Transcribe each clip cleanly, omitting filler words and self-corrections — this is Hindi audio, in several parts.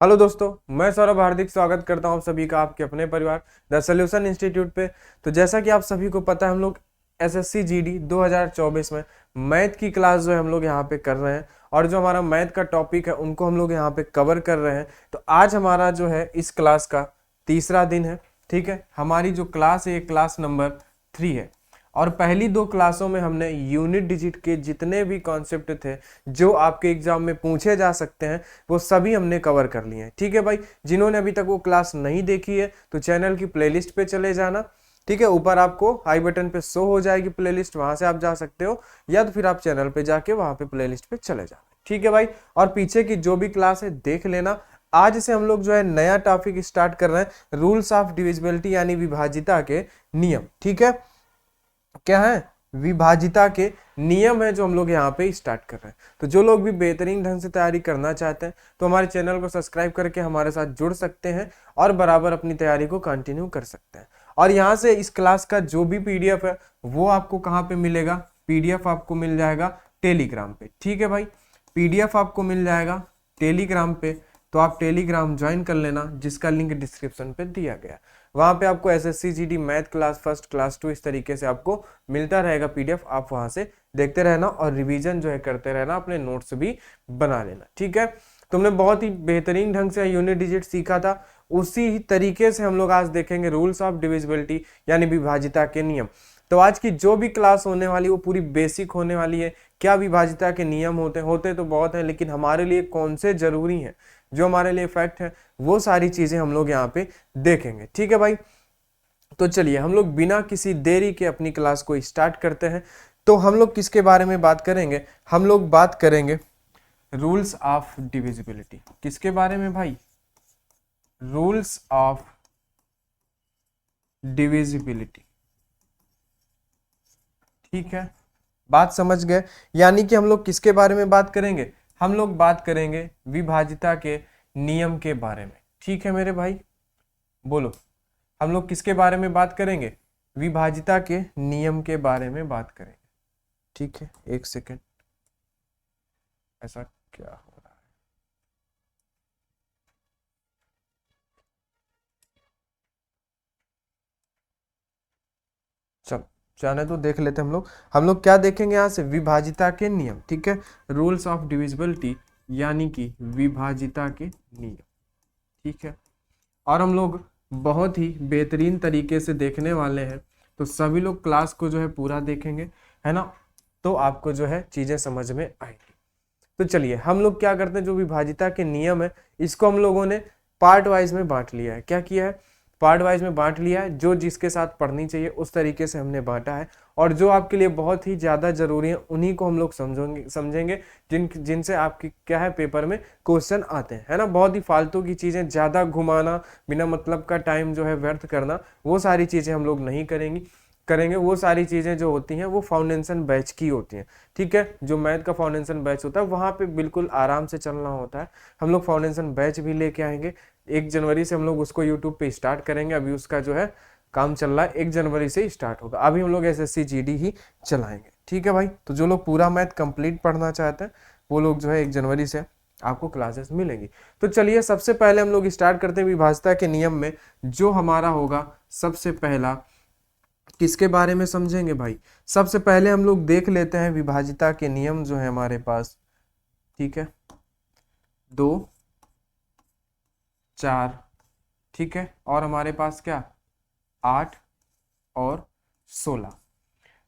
हेलो दोस्तों, मैं सौरभ हार्दिक स्वागत करता हूं आप सभी का आपके अपने परिवार द सॉल्यूशन इंस्टीट्यूट पे। तो जैसा कि आप सभी को पता है, हम लोग एसएससी जीडी 2024 में मैथ की क्लास जो है हम लोग यहाँ पे कर रहे हैं। और जो हमारा मैथ का टॉपिक है उनको हम लोग यहाँ पे कवर कर रहे हैं। तो आज हमारा जो है इस क्लास का तीसरा दिन है। ठीक है, हमारी जो क्लास है ये क्लास नंबर 3 है। और पहली दो क्लासों में हमने यूनिट डिजिट के जितने भी कॉन्सेप्ट थे जो आपके एग्जाम में पूछे जा सकते हैं वो सभी हमने कवर कर लिए हैं। ठीक है भाई, जिन्होंने अभी तक वो क्लास नहीं देखी है तो चैनल की प्लेलिस्ट पे चले जाना। ठीक है, ऊपर आपको आई बटन पे शो हो जाएगी प्लेलिस्ट, वहां से आप जा सकते हो, या तो फिर आप चैनल पे जाके वहां पे प्लेलिस्ट पे चले जाना। ठीक है भाई, और पीछे की जो भी क्लास है देख लेना। आज से हम लोग जो है नया टॉपिक स्टार्ट कर रहे हैं, रूल्स ऑफ डिविजिबिलिटी यानी विभाजिता के नियम। ठीक है, क्या है, विभाजिता के नियम है जो हम लोग यहाँ पे स्टार्ट कर रहे हैं। तो जो लोग भी बेहतरीन ढंग से तैयारी करना चाहते हैं तो हमारे चैनल को सब्सक्राइब करके हमारे साथ जुड़ सकते हैं और बराबर अपनी तैयारी को कंटिन्यू कर सकते हैं। और यहाँ से इस क्लास का जो भी पीडीएफ है वो आपको कहाँ पे मिलेगा, पीडीएफ आपको मिल जाएगा टेलीग्राम पे। ठीक है भाई, पीडीएफ आपको मिल जाएगा टेलीग्राम पे। तो आप टेलीग्राम ज्वाइन कर लेना, जिसका लिंक डिस्क्रिप्शन पे दिया गया। वहां पे आपको SSC GD math class first class 2 इस तरीके से आपको मिलता रहेगा पीडीएफ। आप वहां से देखते रहना और रिवीजन जो है करते रहना, अपने नोट्स भी बना लेना। ठीक है, तुमने बहुत ही बेहतरीन ढंग से यूनिट डिजिट सीखा था, उसी ही तरीके से हम लोग आज देखेंगे रूल्स ऑफ डिविजिबिलिटी यानी विभाजिता के नियम। तो आज की जो भी क्लास होने वाली वो पूरी बेसिक होने वाली है। क्या विभाजिता के नियम होते तो बहुत है, लेकिन हमारे लिए कौन से जरूरी हैं, जो हमारे लिए फैक्ट है, वो सारी चीजें हम लोग यहाँ पे देखेंगे। ठीक है भाई, तो चलिए हम लोग बिना किसी देरी के अपनी क्लास को स्टार्ट करते हैं। तो हम लोग किसके बारे में बात करेंगे, हम लोग बात करेंगे रूल्स ऑफ डिविजिबिलिटी। किसके बारे में भाई, रूल्स ऑफ डिविजिबिलिटी। ठीक है, बात समझ गए। यानी कि हम लोग किसके बारे में बात करेंगे, हम लोग बात करेंगे विभाजिता के नियम के बारे में। ठीक है मेरे भाई, बोलो, हम लोग किसके बारे में बात करेंगे, विभाजिता के नियम के बारे में बात करेंगे। ठीक है, एक सेकेंड, ऐसा क्या हो रहा है। चलो जाने तो देख लेते हम लोग क्या देखेंगे यहाँ से, विभाजिता के नियम। ठीक है, रूल्स ऑफ डिविजिबिलिटी यानी कि विभाजिता के नियम। ठीक है, और हम लोग बहुत ही बेहतरीन तरीके से देखने वाले हैं। तो सभी लोग क्लास को जो है पूरा देखेंगे, है ना, तो आपको जो है चीजें समझ में आएगी। तो चलिए हम लोग क्या करते हैं, जो विभाजिता के नियम है इसको हम लोगों ने पार्ट वाइज में बांट लिया है। क्या किया है, पार्ट वाइज में बांट लिया है, जो जिसके साथ पढ़नी चाहिए उस तरीके से हमने बांटा है। और जो आपके लिए बहुत ही ज्यादा जरूरी है उन्हीं को हम लोग समझेंगे जिनसे आपकी क्या है पेपर में क्वेश्चन आते हैं, है ना। बहुत ही फालतू की चीजें, ज्यादा घुमाना, बिना मतलब का टाइम जो है व्यर्थ करना, वो सारी चीजें हम लोग नहीं करेंगे। वो सारी चीजें जो होती हैं वो फाउंडेशन बैच की होती हैं। ठीक है, जो मैथ का फाउंडेशन बैच होता है वहां पे बिल्कुल आराम से चलना होता है। हम लोग फाउंडेशन बैच भी लेके आएंगे, 1 जनवरी से हम लोग उसको यूट्यूब पे स्टार्ट करेंगे। अभी उसका जो है काम चल रहा है, 1 जनवरी से स्टार्ट होगा। अभी हम लोग एसएससी जीडी ही चलाएंगे। ठीक है भाई, तो जो लोग पूरा मैथ कंप्लीट पढ़ना चाहते हैं वो लोग जो है 1 जनवरी से आपको क्लासेस मिलेंगी। तो चलिए सबसे पहले हम लोग स्टार्ट करते हैं विभाजिता के नियम में। जो हमारा होगा सबसे पहला, किसके बारे में समझेंगे भाई, सबसे पहले हम लोग देख लेते हैं विभाजिता के नियम जो है हमारे पास। ठीक है, 2, 4, ठीक है, और हमारे पास क्या, 8 और 16।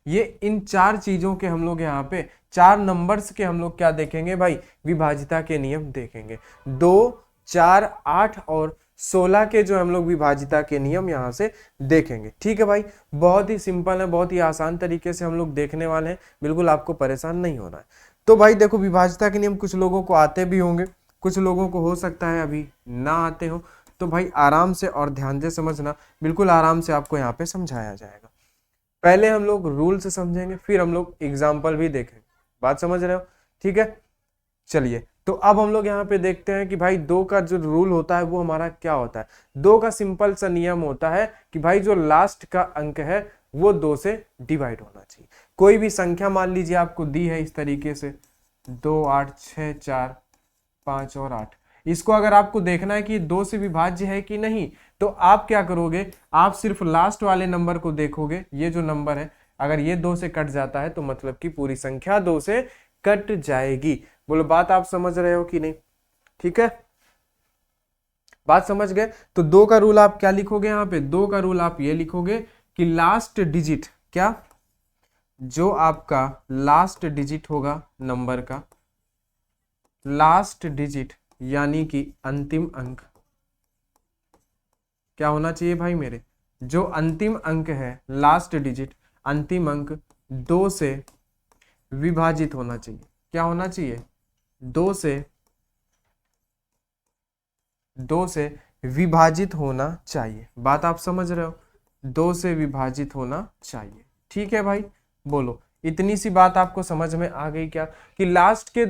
ये इन 4 चीजों के हम लोग यहाँ पे 4 नंबर्स के हम लोग क्या देखेंगे भाई, विभाजिता के नियम देखेंगे। 2, 4, 8 और 16 के जो हम लोग विभाजिता के नियम यहाँ से देखेंगे। ठीक है भाई, बहुत ही सिंपल है, बहुत ही आसान तरीके से हम लोग देखने वाले हैं, बिल्कुल आपको परेशान नहीं होना है। तो भाई देखो, विभाजिता के नियम कुछ लोगों को आते भी होंगे, कुछ लोगों को हो सकता है अभी ना आते हो। तो भाई आराम से और ध्यान से समझना, बिल्कुल आराम से आपको यहाँ पे समझाया जाएगा। पहले हम लोग रूल से समझेंगे, फिर हम लोग एग्जाम्पल भी देखेंगे। बात समझ रहे हो, ठीक है। चलिए तो अब हम लोग यहाँ पे देखते हैं कि भाई 2 का जो रूल होता है वो हमारा क्या होता है। 2 का सिंपल सा नियम होता है कि भाई जो लास्ट का अंक है वो 2 से डिवाइड होना चाहिए। कोई भी संख्या मान लीजिए आपको दी है इस तरीके से, 2, 8, 6, 4, 5 और 8। इसको अगर आपको देखना है कि 2 से विभाज्य है कि नहीं, तो आप क्या करोगे, आप सिर्फ लास्ट वाले नंबर को देखोगे। ये जो नंबर है अगर ये 2 से कट जाता है तो मतलब कि पूरी संख्या 2 से कट जाएगी। बोलो बात आप समझ रहे हो कि नहीं? ठीक है, बात समझ गए। तो 2 का रूल आप क्या लिखोगे यहाँ पे, 2 का रूल आप ये लिखोगे कि लास्ट डिजिट, क्या, जो आपका लास्ट डिजिट होगा नंबर का, लास्ट डिजिट यानी कि अंतिम अंक क्या होना चाहिए भाई मेरे, जो अंतिम अंक है लास्ट डिजिट, अंतिम अंक 2 से विभाजित होना चाहिए। क्या होना चाहिए, 2 से विभाजित होना चाहिए। बात आप समझ रहे हो, 2 से विभाजित होना चाहिए। ठीक है भाई, बोलो इतनी सी बात आपको समझ में आ गई क्या, कि लास्ट के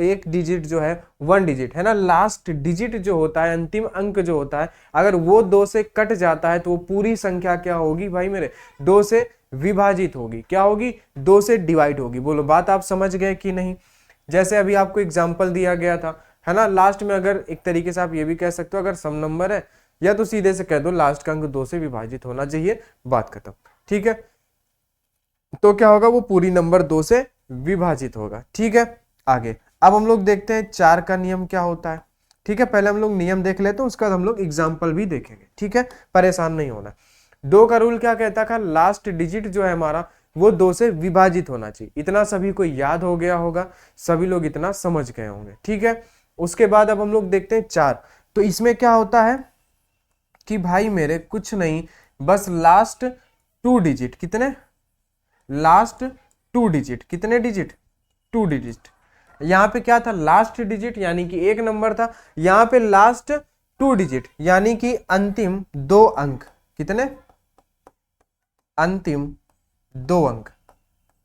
एक डिजिट जो है 1 डिजिट है ना, लास्ट डिजिट जो होता है, अंतिम अंक जो होता है, अगर वो 2 से कट जाता है तो वो पूरी संख्या क्या होगी भाई मेरे, 2 से विभाजित होगी। क्या होगी, 2 से डिवाइड होगी। बोलो बात आप समझ गए कि नहीं? जैसे अभी आपको एग्जाम्पल दिया गया था, है ना, लास्ट में अगर एक तरीके से आप ये भी कह सकते हो, अगर सम नंबर है, या तो सीधे से कह दो लास्ट का अंक 2 से विभाजित होना चाहिए, बात खत्म। ठीक है, तो क्या होगा, वो पूरी नंबर 2 से विभाजित होगा। ठीक है, आगे अब हम लोग देखते हैं 4 का नियम क्या होता है। ठीक है, पहले हम लोग नियम देख लेते हैं, उसका हम लोग एग्जाम्पल भी देखेंगे। ठीक है, परेशान नहीं होना। 2 का रूल क्या कहता था, लास्ट डिजिट जो है हमारा वो 2 से विभाजित होना चाहिए। इतना सभी को याद हो गया होगा, सभी लोग इतना समझ गए होंगे। ठीक है, उसके बाद अब हम लोग देखते हैं 4। तो इसमें क्या होता है कि भाई मेरे कुछ नहीं, बस लास्ट 2 डिजिट, कितने, लास्ट 2 डिजिट, कितने डिजिट, 2 डिजिट। यहां पे क्या था, लास्ट डिजिट यानी कि एक नंबर था, यहां पे लास्ट 2 डिजिट यानी कि अंतिम 2 अंक, कितने, अंतिम 2 अंक,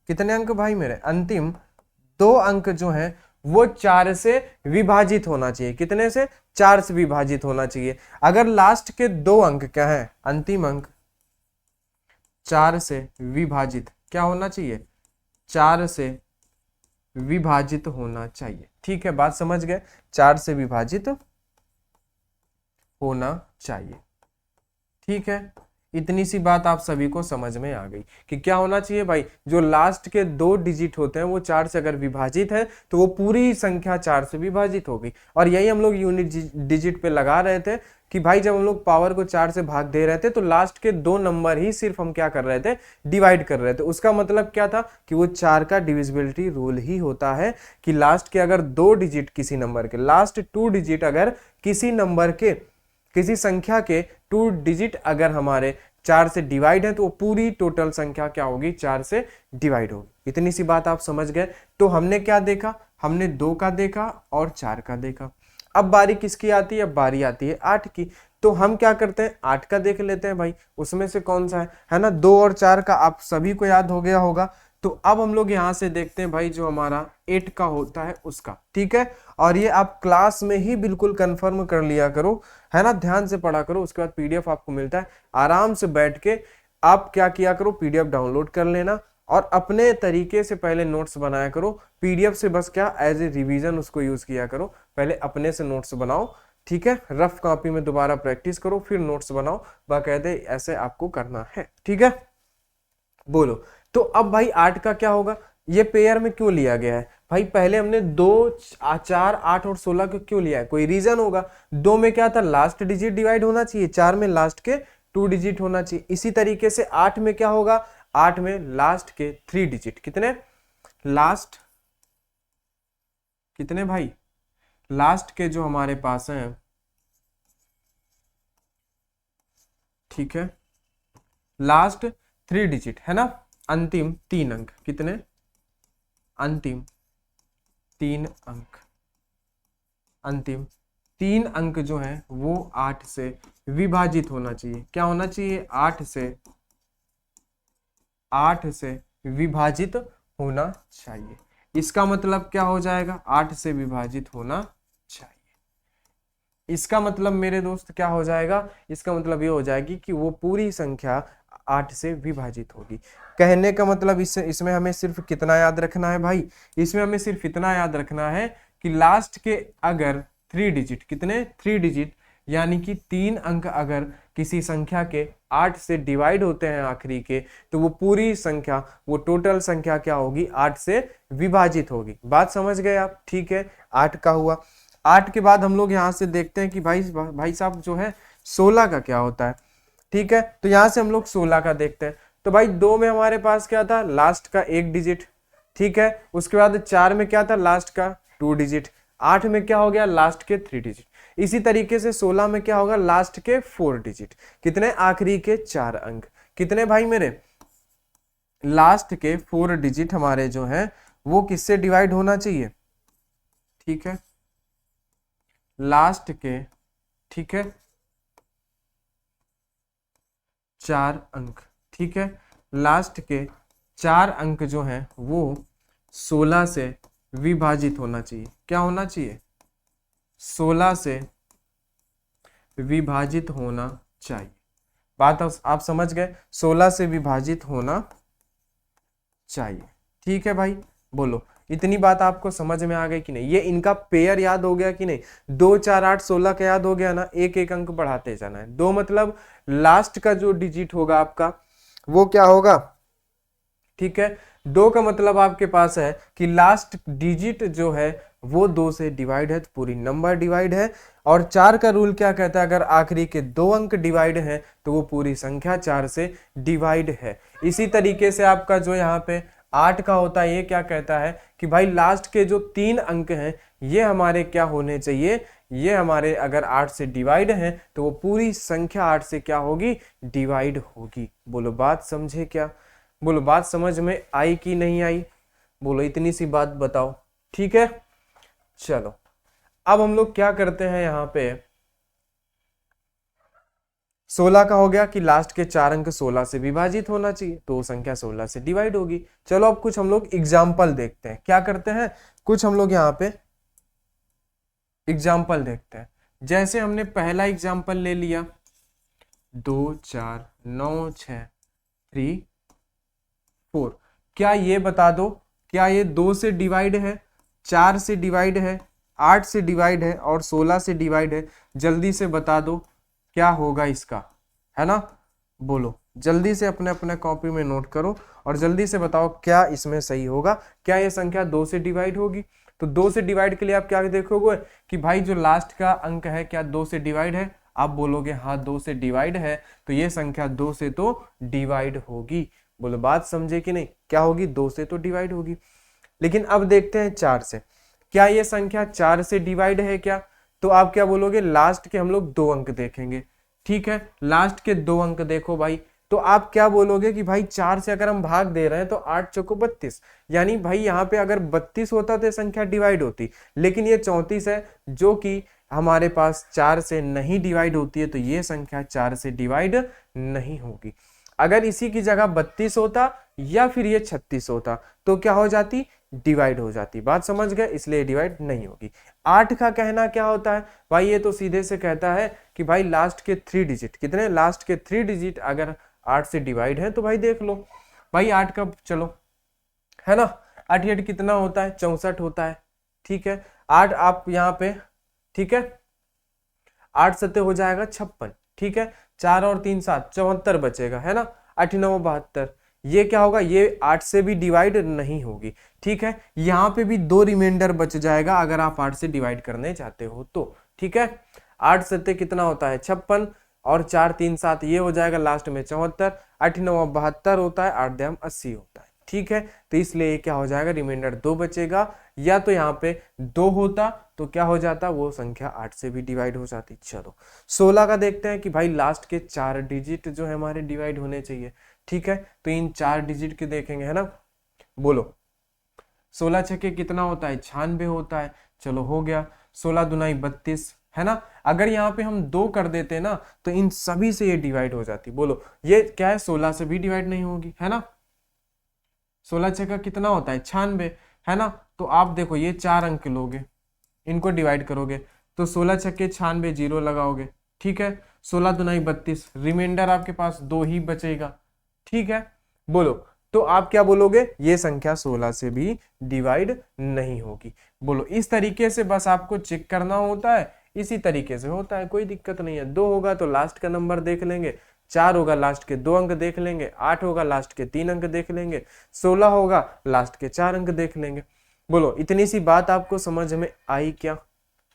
कितने अंक भाई मेरे, अंतिम 2 अंक जो है वो 4 से विभाजित होना चाहिए। कितने से, 4 से विभाजित होना चाहिए। अगर लास्ट के 2 अंक क्या है, अंतिम अंक 4 से विभाजित क्या होना चाहिए, 4 से विभाजित होना चाहिए। ठीक है, बात समझ गए, 4 से विभाजित होना चाहिए। ठीक है, इतनी सी बात आप सभी को समझ में आ गई कि क्या होना चाहिए भाई, जो लास्ट के 2 डिजिट होते हैं वो 4 से अगर विभाजित है तो वो पूरी संख्या 4 से विभाजित होगी। और यही हम लोग यूनिट डिजिट पे लगा रहे थे कि भाई जब हम लोग पावर को 4 से भाग दे रहे थे तो लास्ट के 2 नंबर ही सिर्फ हम क्या कर रहे थे, डिवाइड कर रहे थे। उसका मतलब क्या था कि वो 4 का डिविजिबिलिटी रूल ही होता है कि लास्ट के अगर 2 डिजिट किसी नंबर के, लास्ट 2 डिजिट अगर किसी नंबर के, किसी संख्या के 2 डिजिट अगर हमारे 4 से डिवाइड है तो वो पूरी टोटल संख्या क्या होगी, 4 से डिवाइड होगी। इतनी सी बात आप समझ गए। तो हमने क्या देखा, हमने 2 का देखा और 4 का देखा। अब बारी किसकी आती है, अब बारी आती है 8 की। तो हम क्या करते हैं, 8 का देख लेते हैं भाई, उसमें से कौन सा है ना, 2 और 4 का आप सभी को याद हो गया होगा। तो अब हम लोग यहां से देखते हैं भाई जो हमारा 8 का होता है उसका। ठीक है, और ये आप क्लास में ही बिल्कुल कंफर्म कर लिया करो, है ना, ध्यान से पढ़ा करो। उसके बाद पीडीएफ आपको मिलता है, आराम से बैठ के आप क्या किया करो, पीडीएफ डाउनलोड कर लेना और अपने तरीके से पहले नोट्स बनाया करो। पीडीएफ से बस क्या एज ए रिवीजन उसको यूज किया करो, पहले अपने से नोट्स बनाओ। ठीक है, रफ कॉपी में दोबारा प्रैक्टिस करो, फिर नोट्स बनाओ, बाकायदे ऐसे आपको करना है। ठीक है, बोलो। तो अब भाई 8 का क्या होगा, ये पेयर में क्यों लिया गया है भाई, पहले हमने 2, 4, 8 और 16 को क्यों लिया है, कोई रीजन होगा। 2 में क्या था, लास्ट डिजिट डिवाइड होना चाहिए, 4 में लास्ट के 2 डिजिट होना चाहिए। इसी तरीके से 8 में क्या होगा, 8 में लास्ट के 3 डिजिट, कितने, लास्ट कितने भाई, लास्ट के जो हमारे पास हैं, ठीक है, लास्ट 3 डिजिट है ना, अंतिम 3 अंक, कितने, अंतिम 3 अंक, अंतिम 3 अंक जो है वो 8 से विभाजित होना चाहिए। क्या होना चाहिए, 8 से विभाजित होना चाहिए। इसका मतलब क्या हो जाएगा, 8 से विभाजित होना चाहिए। इसका मतलब मेरे दोस्त क्या हो जाएगा, इसका मतलब ये हो जाएगी कि वो पूरी संख्या 8 से विभाजित होगी। कहने का मतलब इसमें हमें सिर्फ कितना याद रखना है भाई, इसमें हमें सिर्फ इतना याद रखना है कि लास्ट के अगर 3 डिजिट, कितने 3 डिजिट, यानी कि 3 अंक अगर किसी संख्या के 8 से डिवाइड होते हैं आखिरी के, तो वो पूरी संख्या, वो टोटल संख्या क्या होगी, 8 से विभाजित होगी। बात समझ गए आप? ठीक है, 8 का हुआ। 8 के बाद हम लोग यहाँ से देखते हैं कि भाई साहब जो है 16 का क्या होता है। ठीक है, तो यहाँ से हम लोग 16 का देखते हैं। तो भाई 2 में हमारे पास क्या था, लास्ट का 1 डिजिट। ठीक है, उसके बाद 4 में क्या था, लास्ट का 2 डिजिट। 8 में क्या हो गया, लास्ट के 3 डिजिट। इसी तरीके से 16 में क्या होगा, लास्ट के 4 डिजिट। कितने, आखिरी के 4 अंक। कितने भाई मेरे, लास्ट के 4 डिजिट हमारे जो है वो किससे डिवाइड होना चाहिए। ठीक है, लास्ट के, ठीक है, 4 अंक। ठीक है, लास्ट के 4 अंक जो हैं वो 16 से विभाजित होना चाहिए। क्या होना चाहिए, 16 से विभाजित होना चाहिए। बात आप समझ गए, 16 से विभाजित होना चाहिए। ठीक है भाई, बोलो इतनी बात आपको समझ में आ गई कि नहीं। ये इनका पेयर याद हो गया कि नहीं, 2 4 8 16 का याद हो गया ना, एक एक अंक बढ़ाते जाना है। 2 मतलब लास्ट का जो डिजिट होगा आपका वो क्या होगा। ठीक है, 2 का मतलब आपके पास है कि लास्ट डिजिट जो है वो 2 से डिवाइड है, तो पूरी नंबर डिवाइड है। और 4 का रूल क्या कहता है, अगर आखिरी के 2 अंक डिवाइड हैं तो वो पूरी संख्या 4 से डिवाइड है। इसी तरीके से आपका जो यहाँ पे 8 का होता है, ये क्या कहता है कि भाई लास्ट के जो 3 अंक हैं ये हमारे क्या होने चाहिए, ये हमारे अगर 8 से डिवाइड हैं तो वो पूरी संख्या 8 से क्या होगी, डिवाइड होगी। बोलो बात समझे क्या, बोलो बात समझ में आई कि नहीं आई, बोलो इतनी सी बात बताओ। ठीक है, चलो अब हम लोग क्या करते हैं, यहाँ पे 16 का हो गया कि लास्ट के 4 अंक 16 से विभाजित होना चाहिए, तो वो संख्या 16 से डिवाइड होगी। चलो अब कुछ हम लोग एग्जाम्पल देखते हैं, क्या करते हैं, कुछ हम लोग यहाँ पे एग्जाम्पल देखते हैं। जैसे हमने पहला एग्जाम्पल ले लिया, 2 4 9 6 3 4। क्या ये बता दो, क्या ये 2 से डिवाइड है, 4 से डिवाइड है, 8 से डिवाइड है और 16 से डिवाइड है। जल्दी से बता दो क्या होगा इसका, है ना। बोलो जल्दी से, अपने अपने कॉपी में नोट करो और जल्दी से बताओ क्या इसमें सही होगा। क्या ये संख्या 2 से डिवाइड होगी, तो 2 से डिवाइड के लिए आप क्या देखोगे कि भाई जो लास्ट का अंक है क्या 2 से डिवाइड है। आप बोलोगे हाँ 2 से डिवाइड है, तो ये संख्या 2 से तो डिवाइड होगी। बोलो बात समझे कि नहीं, क्या होगी, 2 से तो डिवाइड होगी। लेकिन अब देखते हैं 4 से, क्या ये संख्या 4 से डिवाइड है क्या, तो आप क्या बोलोगे, लास्ट के हम लोग 2 अंक देखेंगे। ठीक है, लास्ट के 2 अंक देखो भाई, तो आप क्या बोलोगे कि भाई 4 से अगर हम भाग दे रहे हैं तो 8 चौको 32, यानी भाई यहाँ पे अगर 32 होता तो ये संख्या डिवाइड होती, लेकिन ये 34 है जो कि हमारे पास 4 से नहीं डिवाइड होती है, तो ये संख्या 4 से डिवाइड नहीं होगी। अगर इसी की जगह 32 होता या फिर ये 36 होता तो क्या हो जाती, डिवाइड हो जाती। बात समझ गए, इसलिए डिवाइड नहीं होगी। 8 का कहना क्या होता है भाई, ये तो सीधे से कहता है कि भाई लास्ट के 3 डिजिट, कितने, लास्ट के 3 डिजिट अगर 8 से डिवाइड है तो भाई देख लो भाई 8 का, चलो है ना, 8 8 कितना होता है, 64 होता है। ठीक है, 8 आप यहाँ पे, ठीक है, 8 सत्ते हो जाएगा 56। ठीक है, 4 और 3 7, 74 बचेगा, है ना, 8 9 72। ये क्या होगा, ये 8 से भी डिवाइड नहीं होगी। ठीक है, यहाँ पे भी 2 रिमाइंडर बच जाएगा अगर आप 8 से डिवाइड करने चाहते हो तो। ठीक है, 8 सत्ते कितना होता है 56 और 4 3 7, ये हो जाएगा लास्ट में 74, 8 9 72 होता है, 8 10 80 होता है। ठीक है, तो इसलिए क्या हो जाएगा, रिमाइंडर 2 बचेगा, या तो यहाँ पे 2 होता तो क्या हो जाता, वो संख्या 8 से भी डिवाइड हो जाती। चलो 16 का देखते हैं कि भाई लास्ट के 4 डिजिट जो है हमारे डिवाइड होने चाहिए। ठीक है, तो इन 4 डिजिट के देखेंगे, है ना। बोलो 16 छक्के कितना होता है, 96 होता है। चलो हो गया, 16 दुनाई 32, है ना। अगर यहाँ पे हम 2 कर देते ना तो इन सभी से ये डिवाइड हो जाती। बोलो ये क्या है, 16 से भी डिवाइड नहीं होगी, है ना। 16 छक्का कितना होता है 96, है ना। तो आप देखो ये 4 अंक लोगे, इनको डिवाइड करोगे तो 16 छक्के 96, 0 लगाओगे। ठीक है, 16 दुनाई 32, रिमाइंडर आपके पास 2 ही बचेगा। ठीक है, बोलो तो आप क्या बोलोगे, ये संख्या 16 से भी डिवाइड नहीं होगी। बोलो, इस तरीके से बस आपको चेक करना होता है, इसी तरीके से होता है, कोई दिक्कत नहीं है। 2 होगा तो लास्ट का नंबर देख लेंगे, 4 होगा लास्ट के 2 अंक देख लेंगे, 8 होगा लास्ट के 3 अंक देख लेंगे, 16 होगा लास्ट के 4 अंक देख लेंगे। बोलो, इतनी सी बात आपको समझ में आई क्या,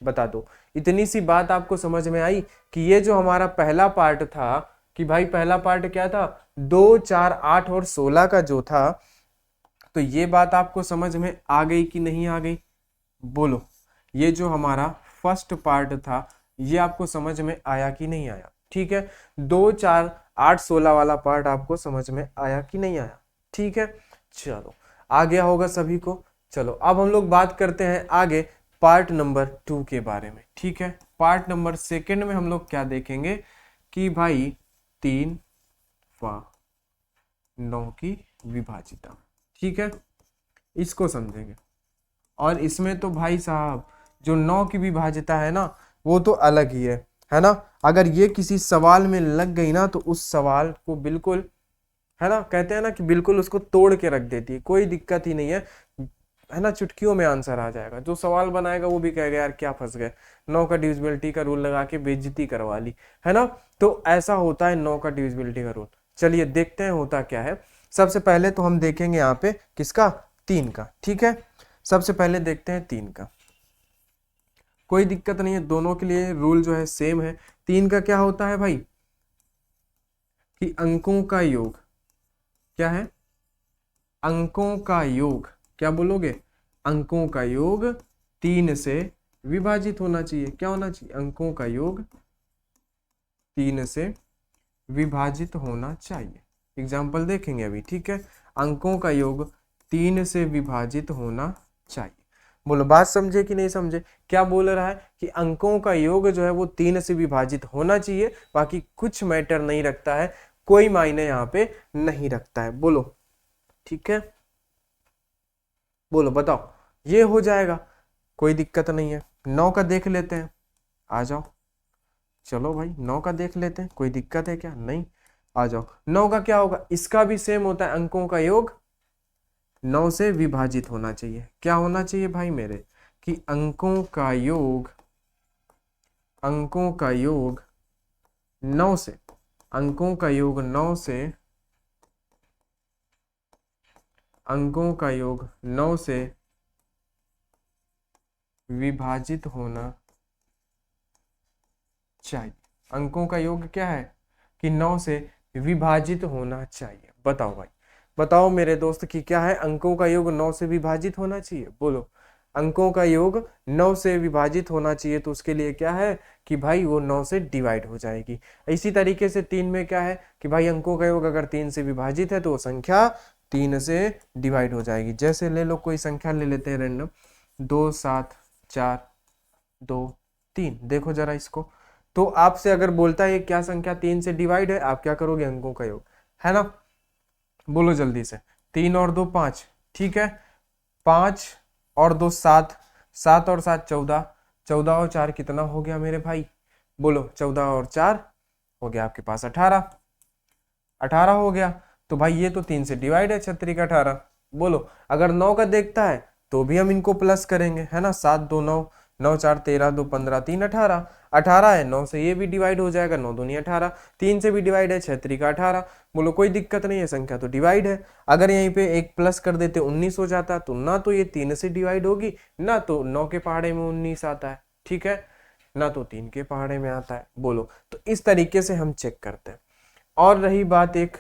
बता दो। इतनी सी बात आपको समझ में आई कि ये जो हमारा पहला पार्ट था, कि भाई पहला पार्ट क्या था, 2, 4, 8 और 16 का जो था, तो ये बात आपको समझ में आ गई कि नहीं आ गई? बोलो, ये जो हमारा फर्स्ट पार्ट था, ये आपको समझ में आया कि नहीं आया? ठीक है, 2, 4, 8, 16 वाला पार्ट आपको समझ में आया कि नहीं आया? ठीक है, चलो आ गया होगा सभी को। चलो अब हम लोग बात करते हैं आगे पार्ट नंबर 2 के बारे में। ठीक है, पार्ट नंबर 2 में हम लोग क्या देखेंगे कि भाई 3 व 9 की विभाजिता। ठीक है, इसको समझेंगे। और इसमें तो भाई साहब जो 9 की विभाजिता है ना, वो तो अलग ही है ना। अगर ये किसी सवाल में लग गई ना, तो उस सवाल को बिल्कुल, है ना, कहते हैं ना कि बिल्कुल उसको तोड़ के रख देती है, कोई दिक्कत ही नहीं है ना, चुटकियों में आंसर आ जाएगा। जो सवाल बनाएगा वो भी कहेगा यार क्या फंस गए, 9 का डिविजिबिलिटी का रूल लगा के बेइज्जती करवा ली, है ना। तो ऐसा होता है 9 का डिविजिबिलिटी का रूल। चलिए देखते हैं होता क्या है। सबसे पहले तो हम देखेंगे यहाँ पे किसका, 3 का। ठीक है, सबसे पहले देखते हैं 3 का। कोई दिक्कत नहीं है, दोनों के लिए रूल जो है सेम है। 3 का क्या होता है भाई, कि अंकों का योग, क्या है, अंकों का योग, क्या बोलोगे, अंकों का योग 3 से विभाजित होना चाहिए। क्या होना चाहिए, अंकों का योग 3 से विभाजित होना चाहिए। एग्जाम्पल देखेंगे अभी। ठीक है, अंकों का योग 3 से विभाजित होना चाहिए। बोलो, बात समझे कि नहीं समझे? क्या बोल रहा है कि अंकों का योग जो है वो 3 से विभाजित होना चाहिए, बाकी कुछ मैटर नहीं रखता है, कोई मायने यहाँ पे नहीं रखता है। बोलो, ठीक है, बोलो बताओ, ये हो जाएगा, कोई दिक्कत नहीं है। 9 का देख लेते हैं, आ जाओ। चलो भाई 9 का देख लेते हैं, कोई दिक्कत है क्या? नहीं, आ जाओ। 9 का क्या होगा, इसका भी सेम होता है, अंकों का योग 9 से विभाजित होना चाहिए। क्या होना चाहिए भाई मेरे, कि अंकों का योग, अंकों का योग 9 से, अंकों का योग 9 से, अंकों का योग 9 से विभाजित होना चाहिए। अंकों का योग क्या है, कि 9 से विभाजित होना चाहिए। बताओ भाई, बताओ मेरे दोस्त कि क्या है, अंकों का योग 9 से विभाजित होना चाहिए। बोलो, अंकों का योग 9 से विभाजित होना चाहिए, तो उसके लिए क्या है कि भाई वो 9 से डिवाइड हो जाएगी। इसी तरीके से 3 में क्या है कि भाई अंकों का योग अगर 3 से विभाजित है तो वो संख्या 3 से डिवाइड हो जाएगी। जैसे ले लो, कोई संख्या ले लेते हैं रैंडम, 2, 7, 4, 2, 3। देखो जरा इसको, तो आपसे अगर बोलता है ये क्या संख्या 3 से डिवाइड है, आप क्या करोगे, अंकों का योग, है ना। बोलो जल्दी से, 3 और 2 5, ठीक है, 5 और 2 7, 7 और 7 14, 14 और 4 कितना हो गया मेरे भाई? बोलो, 14 और 4 हो गया आपके पास 18, 18 हो गया। तो भाई ये तो 3 से डिवाइड है, 6 का 18। बोलो, अगर 9 का देखता है तो भी हम इनको प्लस करेंगे, है ना, 7 2 9, 9 4 13, 2 15, 3 18, 18 है, 9 से ये भी डिवाइड हो जाएगा, 9 दूनी 18, 3 से भी डिवाइड है, 6 का 18। बोलो, कोई दिक्कत नहीं है, संख्या तो डिवाइड है। अगर यहीं पे एक प्लस कर देते 19 हो जाता, तो ना तो ये 3 से डिवाइड होगी, ना तो 9 के पहाड़े में 19 आता है, ठीक है, ना तो 3 के पहाड़े में आता है। बोलो, तो इस तरीके से हम चेक करते हैं। और रही बात एक,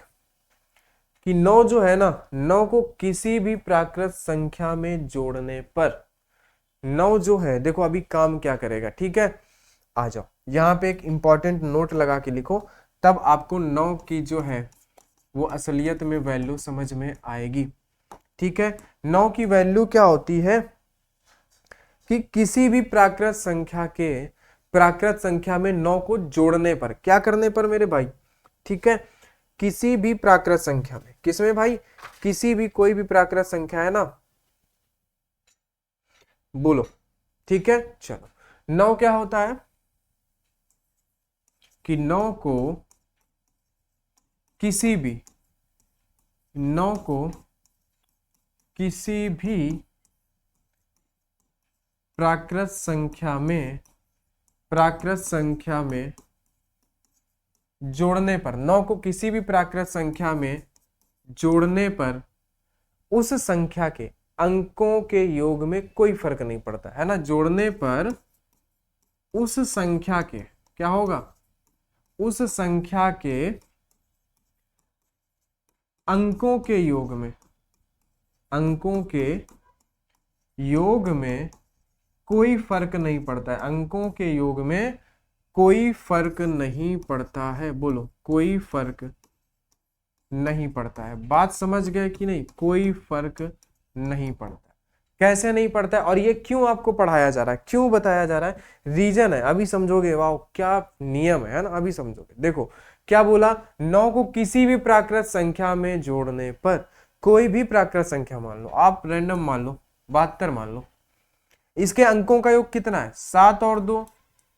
कि 9 जो है ना, 9 को किसी भी प्राकृत संख्या में जोड़ने पर 9 जो है, देखो अभी काम क्या करेगा, ठीक है, आ जाओ यहाँ पे एक इंपॉर्टेंट नोट लगा के लिखो, तब आपको 9 की जो है वो असलियत में वैल्यू समझ में आएगी। ठीक है, 9 की वैल्यू क्या होती है, कि किसी भी प्राकृत संख्या के, प्राकृत संख्या में 9 को जोड़ने पर, क्या करने पर मेरे भाई, ठीक है, किसी भी प्राकृत संख्या में, किसमें भाई, किसी भी, कोई भी प्राकृत संख्या है ना, बोलो, ठीक है। चलो, 9 क्या होता है, कि 9 को किसी भी 9 को किसी भी प्राकृत संख्या में जोड़ने पर, 9 को किसी भी प्राकृत संख्या में जोड़ने पर उस संख्या के अंकों के योग में कोई फर्क नहीं पड़ता है ना। जोड़ने पर उस संख्या के क्या होगा, उस संख्या के अंकों के योग में, अंकों के योग में कोई फर्क नहीं पड़ता है। अंकों के योग में कोई फर्क नहीं पड़ता है। बोलो, कोई फर्क नहीं पड़ता है। बात समझ गए कि नहीं? कोई फर्क नहीं पड़ता। कैसे नहीं पड़ता है और ये क्यों आपको पढ़ाया जा रहा है, क्यों बताया जा रहा है? रीजन है, अभी समझोगे। वाह क्या नियम है ना, अभी समझोगे। देखो क्या बोला, 9 को किसी भी प्राकृत संख्या में जोड़ने पर, कोई भी प्राकृत संख्या मान लो, आप रैंडम मान लो, 72 मान लो, इसके अंकों का योग कितना है? 7 और 2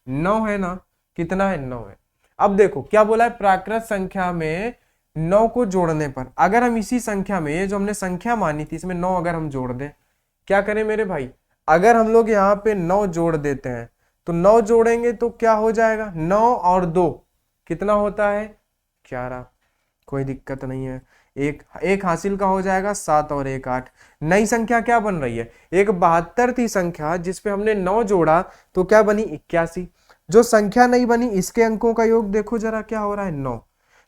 9 है ना, कितना है? 9 है। अब देखो क्या बोला है, प्राकृत संख्या में 9 को जोड़ने पर, अगर हम इसी संख्या में, ये जो हमने संख्या मानी थी, इसमें 9 अगर हम जोड़ दें, क्या करें मेरे भाई, अगर हम लोग यहाँ पे 9 जोड़ देते हैं तो 9 जोड़ेंगे तो क्या हो जाएगा, 9 और 2 कितना होता है? 11। कोई दिक्कत नहीं है, एक हासिल का हो जाएगा, 7 और 1 8। नई संख्या क्या बन रही है? एक 72 थी संख्या जिसपे हमने 9 जोड़ा तो क्या बनी? 81। जो संख्या नहीं बनी, इसके अंकों का योग देखो जरा क्या हो रहा है, 9।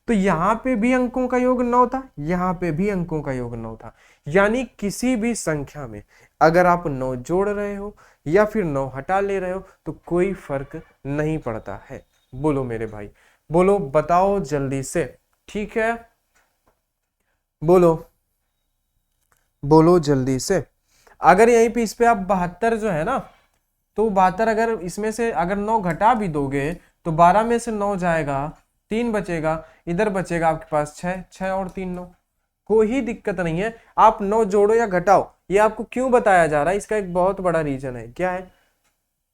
तो यहाँ पे भी अंकों का योग 9 था, यहाँ पे भी अंकों का योग 9 था। यानी किसी भी संख्या में अगर आप 9 जोड़ रहे हो या फिर 9 हटा ले रहे हो तो कोई फर्क नहीं पड़ता है। बोलो मेरे भाई, बोलो, बताओ जल्दी से, ठीक है? बोलो बोलो जल्दी से। अगर यहीं पे इस पे आप 72 जो है ना, तो 72 अगर इसमें से अगर 9 घटा भी दोगे तो 12 में से 9 जाएगा, 3 बचेगा, इधर बचेगा आपके पास 6, 6 और 3 9। कोई दिक्कत नहीं है, आप 9 जोड़ो या घटाओ। ये आपको क्यों बताया जा रहा है, इसका एक बहुत बड़ा रीजन है। क्या है,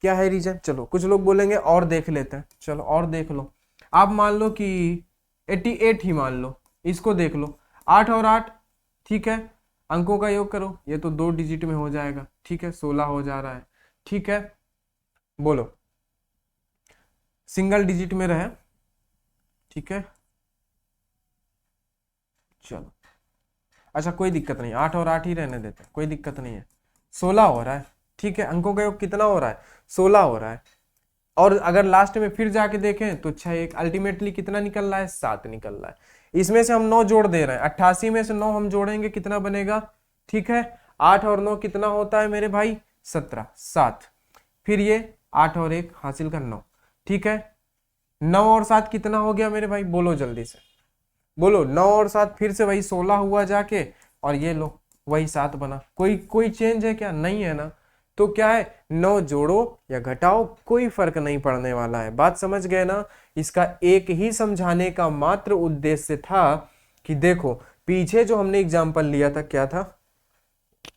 क्या है रीजन? चलो कुछ लोग बोलेंगे और देख लेते हैं, चलो और देख लो। आप मान लो कि 88 ही मान लो, इसको देख लो, 8 और 8, ठीक है, अंकों का योग करो, ये तो 2 डिजिट में हो जाएगा, ठीक है, 16 हो जा रहा है, ठीक है। बोलो, सिंगल डिजिट में रहे, ठीक है, चलो अच्छा कोई दिक्कत नहीं, 8 और 8 ही रहने देते हैं, कोई दिक्कत नहीं है। 16 हो रहा है, ठीक है, अंकों का योग कितना हो रहा है? 16 हो रहा है। और अगर लास्ट में फिर जाके देखें तो 6 1 अल्टीमेटली कितना निकल रहा है? 7 निकल रहा है। इसमें से हम 9 जोड़ दे रहे हैं, 88 में से 9 हम जोड़ेंगे, कितना बनेगा? ठीक है, 8 और 9 कितना होता है मेरे भाई? 17, 7। फिर ये 8 और 1 हासिल का 9, ठीक है, 9 और 7 कितना हो गया मेरे भाई? बोलो जल्दी से, बोलो। 9 और 7 फिर से वही 16 हुआ जाके, और ये लो वही 7 बना। कोई चेंज है क्या? नहीं है ना। तो क्या है, 9 जोड़ो या घटाओ, कोई फर्क नहीं पड़ने वाला है। बात समझ गए ना? इसका एक ही समझाने का मात्र उद्देश्य था कि देखो पीछे जो हमने एग्जाम्पल लिया था क्या था,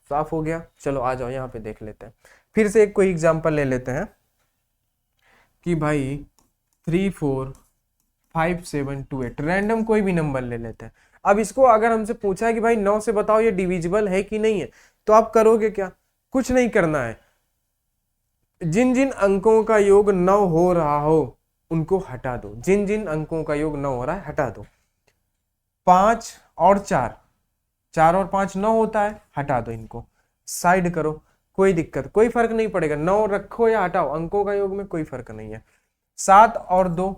साफ हो गया। चलो आ जाओ यहाँ पे देख लेते हैं, फिर से एक कोई एग्जाम्पल ले लेते हैं कि भाई 3 4 5 7 2 8, रैंडम कोई भी नंबर ले लेते हैं। अब इसको अगर हमसे पूछा है कि भाई 9 से बताओ ये डिविजिबल है कि नहीं है, तो आप करोगे क्या? कुछ नहीं करना है, जिन जिन अंकों का योग 9 हो रहा हो उनको हटा दो। जिन जिन अंकों का योग 9 हो रहा है हटा दो। 5 और 4, 4 और 5 9 होता है, हटा दो, इनको साइड करो, कोई दिक्कत, कोई फर्क नहीं पड़ेगा। 9 रखो या हटाओ, अंकों का योग में कोई फर्क नहीं है। 7 और 2,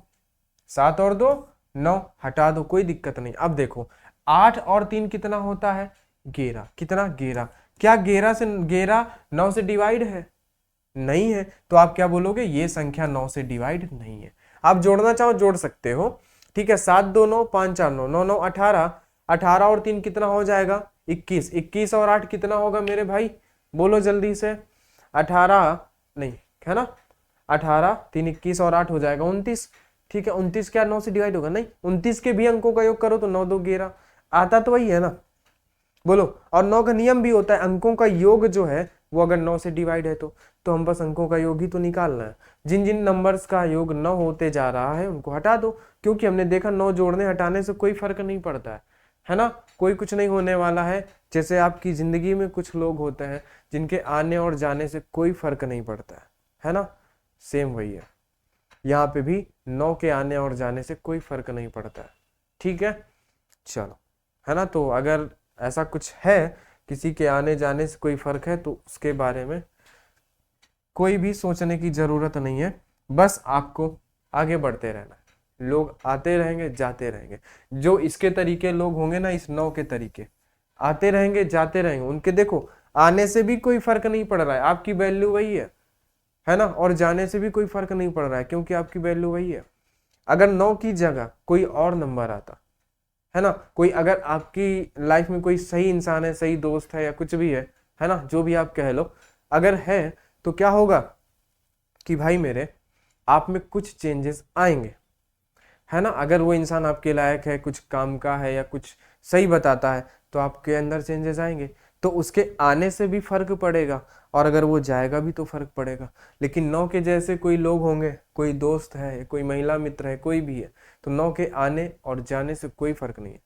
7 और 2 9, हटा दो, कोई दिक्कत नहीं। अब देखो 8 और 3 कितना होता है? 11। कितना? 11। क्या 11 9 से डिवाइड है? नहीं है। तो आप क्या बोलोगे? ये संख्या 9 से डिवाइड नहीं है। आप जोड़ना चाहो जोड़ सकते हो, ठीक है। 7 2 9, 5 4 9, 9 9 18, 18 और 3 कितना हो जाएगा? 21। 21 और 8 कितना होगा मेरे भाई? बोलो जल्दी से। 18 नहीं है ना, 18 3 21 और 8 हो जाएगा 29, ठीक है। 29 क्या 9 से डिवाइड होगा? नहीं। 29 के भी अंकों का योग करो तो 9 2 11, आता तो वही है ना। बोलो, और 9 का नियम भी होता है, अंकों का योग जो है वो अगर 9 से डिवाइड है तो हम बस अंकों का योग ही तो निकालना है। जिन जिन नंबर्स का योग 9 होते जा रहा है उनको हटा दो, क्योंकि हमने देखा 9 जोड़ने हटाने से कोई फर्क नहीं पड़ता है ना। कोई कुछ नहीं होने वाला है। जैसे आपकी जिंदगी में कुछ लोग होते हैं जिनके आने और जाने से कोई फर्क नहीं पड़ता है ना, सेम वही है यहाँ पे भी, 9 के आने और जाने से कोई फर्क नहीं पड़ता है। ठीक है, चलो, है ना। तो अगर ऐसा कुछ है, किसी के आने जाने से कोई फर्क है, तो उसके बारे में कोई भी सोचने की जरूरत नहीं है, बस आपको आगे बढ़ते रहना है। लोग आते रहेंगे जाते रहेंगे, जो इसके तरीके लोग होंगे ना, इस 9 के तरीके, आते रहेंगे जाते रहेंगे, उनके देखो आने से भी कोई फर्क नहीं पड़ रहा है, आपकी वैल्यू वही है ना, और जाने से भी कोई फर्क नहीं पड़ रहा है क्योंकि आपकी वैल्यू वही है। अगर 9 की जगह कोई और नंबर आता, है ना, कोई अगर आपकी लाइफ में कोई सही इंसान है, सही दोस्त है या कुछ भी है ना, जो भी आप कह लो, अगर है तो क्या होगा कि भाई मेरे आप में कुछ चेंजेस आएंगे, है ना। अगर वो इंसान आपके लायक है, कुछ काम का है या कुछ सही बताता है, तो आपके अंदर चेंजेस आएंगे, तो उसके आने से भी फर्क पड़ेगा, और अगर वो जाएगा भी तो फर्क पड़ेगा। लेकिन 9 के जैसे कोई लोग होंगे, कोई दोस्त है, कोई महिला मित्र है, कोई भी है, तो 9 के आने और जाने से कोई फर्क नहीं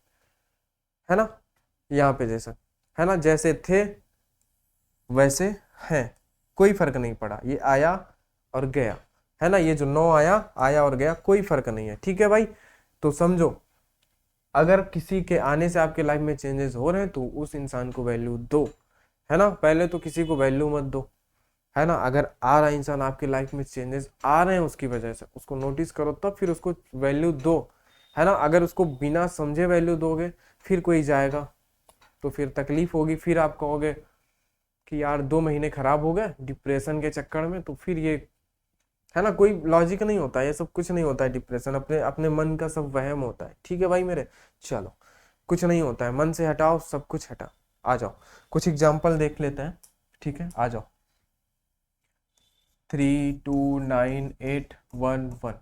है ना। यहाँ पे जैसा है ना, जैसे थे वैसे हैं, कोई फर्क नहीं पड़ा, ये आया और गया, है ना। ये जो 9 आया आया और गया, कोई फर्क नहीं है। ठीक है भाई, तो समझो, अगर किसी के आने से आपके लाइफ में चेंजेस हो रहे हैं तो उस इंसान को वैल्यू दो, है ना। पहले तो किसी को वैल्यू मत दो, है ना। अगर आ रहा है इंसान आपकी लाइफ में, चेंजेस आ रहे हैं उसकी वजह से, उसको नोटिस करो, तब फिर उसको वैल्यू दो, है ना। अगर उसको बिना समझे वैल्यू दोगे, फिर कोई जाएगा तो फिर तकलीफ होगी, फिर आप कहोगे कि यार 2 महीने खराब हो गए डिप्रेशन के चक्कर में, तो फिर ये, है ना, कोई लॉजिक नहीं होता, ये सब कुछ नहीं होता है। डिप्रेशन अपने अपने मन का सब वहम होता है। ठीक है भाई मेरे, चलो, कुछ नहीं होता है, मन से हटाओ, सब कुछ हटा। आ जाओ, कुछ एग्जाम्पल देख लेते हैं। ठीक है, आ जाओ। 329811,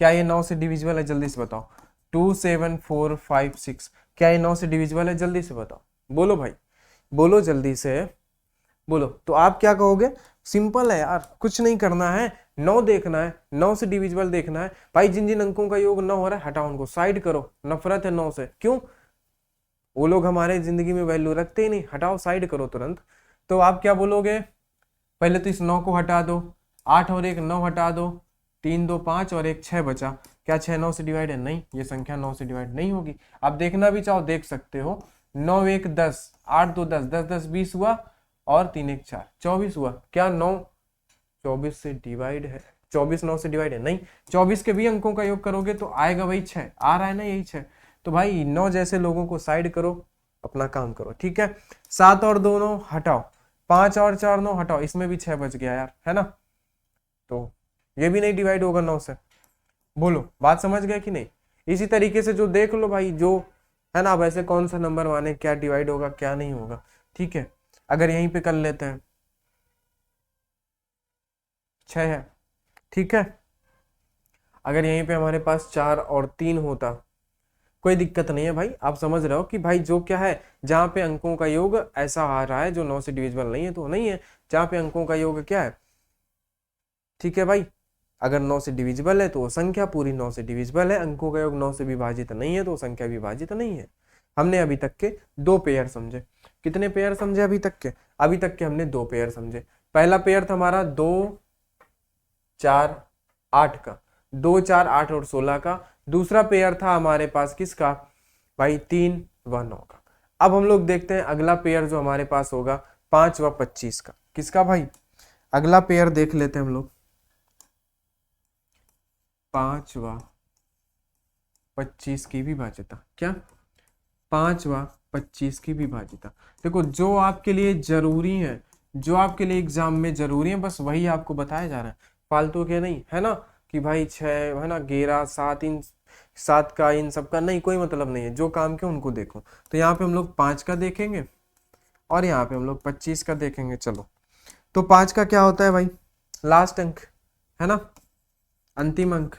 क्या ये 9 से डिविजिबल है? जल्दी से बताओ। 27456, क्या ये 9 से डिविजिबल है? जल्दी से बताओ, बोलो भाई, बोलो जल्दी से, बोलो। तो आप क्या कहोगे? सिंपल है यार, कुछ नहीं करना है, 9 देखना है, 9 से डिविजिबल देखना है। भाई जिन जिन अंकों का योग 9 हो रहा है, हटाओ उनको, साइड करो, नफरत है 9 से। क्यों? वो लोग हमारे जिंदगी में वैल्यू रखते ही नहीं, हटाओ, साइड करो तुरंत। तो आप क्या बोलोगे? पहले तो इस 9 को हटा दो, 8 और 1 9 हटा दो, 3 2 5 और 1 6 बचा। क्या 6 9 से डिवाइड है? नहीं, ये संख्या 9 से डिवाइड नहीं होगी। आप देखना भी चाहो देख सकते हो। 9 1 10, 8 2 10, 10 10 20 हुआ, और 3 1 4 24 हुआ। क्या 9 24 से डिवाइड है? 24 9 से डिवाइड है? नहीं। 24 के भी अंकों का योग करोगे तो आएगा वही 6, आ रहा है ना, यही 6। तो भाई 9 जैसे लोगों को साइड करो, अपना काम करो। ठीक है, 7 और 2 9 हटाओ, 5 और 4 9 हटाओ, इसमें भी 6 बच गया यार, है ना। तो ये भी नहीं डिवाइड होगा 9 से। बोलो, बात समझ गए कि नहीं? इसी तरीके से जो देख लो भाई, जो है ना, वैसे कौन सा नंबर माने, क्या डिवाइड होगा क्या नहीं होगा। ठीक है, अगर यहीं पे कर लेते हैं, 6 है, ठीक है। अगर यहीं पे हमारे पास 4 और 3 होता, कोई दिक्कत नहीं है भाई। आप समझ रहे हो कि भाई जो क्या है, जहां पे अंकों का योग ऐसा आ रहा है जो 9 से डिविजिबल नहीं है, तो नहीं है। जहां पे अंकों का योग क्या है, ठीक है भाई, अगर 9 से डिविजिबल है तो वो संख्या पूरी 9 से डिविजिबल है, अंकों का योग 9 से विभाजित नहीं है तो संख्या विभाजित नहीं है। हमने अभी तक के 2 पेयर समझे। कितने पेयर समझे अभी तक के? अभी तक के हमने 2 पेयर समझे। पहला पेयर था हमारा 2 4 8 का, 2 4 8 और 16 का। दूसरा पेयर था हमारे पास किसका भाई? 3 व 9 का। अब हम लोग देखते हैं अगला पेयर जो हमारे पास होगा 5 व 25 का। किसका भाई? अगला पेयर देख लेते हैं हम लोग, 5 व 25 की विभाज्यता। क्या? 5 व 25 की विभाज्यता। देखो, जो आपके लिए जरूरी है, जो आपके लिए एग्जाम में जरूरी है, बस वही आपको बताया जा रहा है, फालतू के नहीं, है ना। कि भाई 6 है ना, 11 7, इन 7 का इन सब का नहीं, कोई मतलब नहीं है। जो काम के उनको देखो। तो यहाँ पे हम लोग 5 का देखेंगे और यहाँ पे हम लोग 25 का देखेंगे। चलो, तो 5 का क्या होता है भाई? लास्ट अंक, है ना, अंतिम अंक।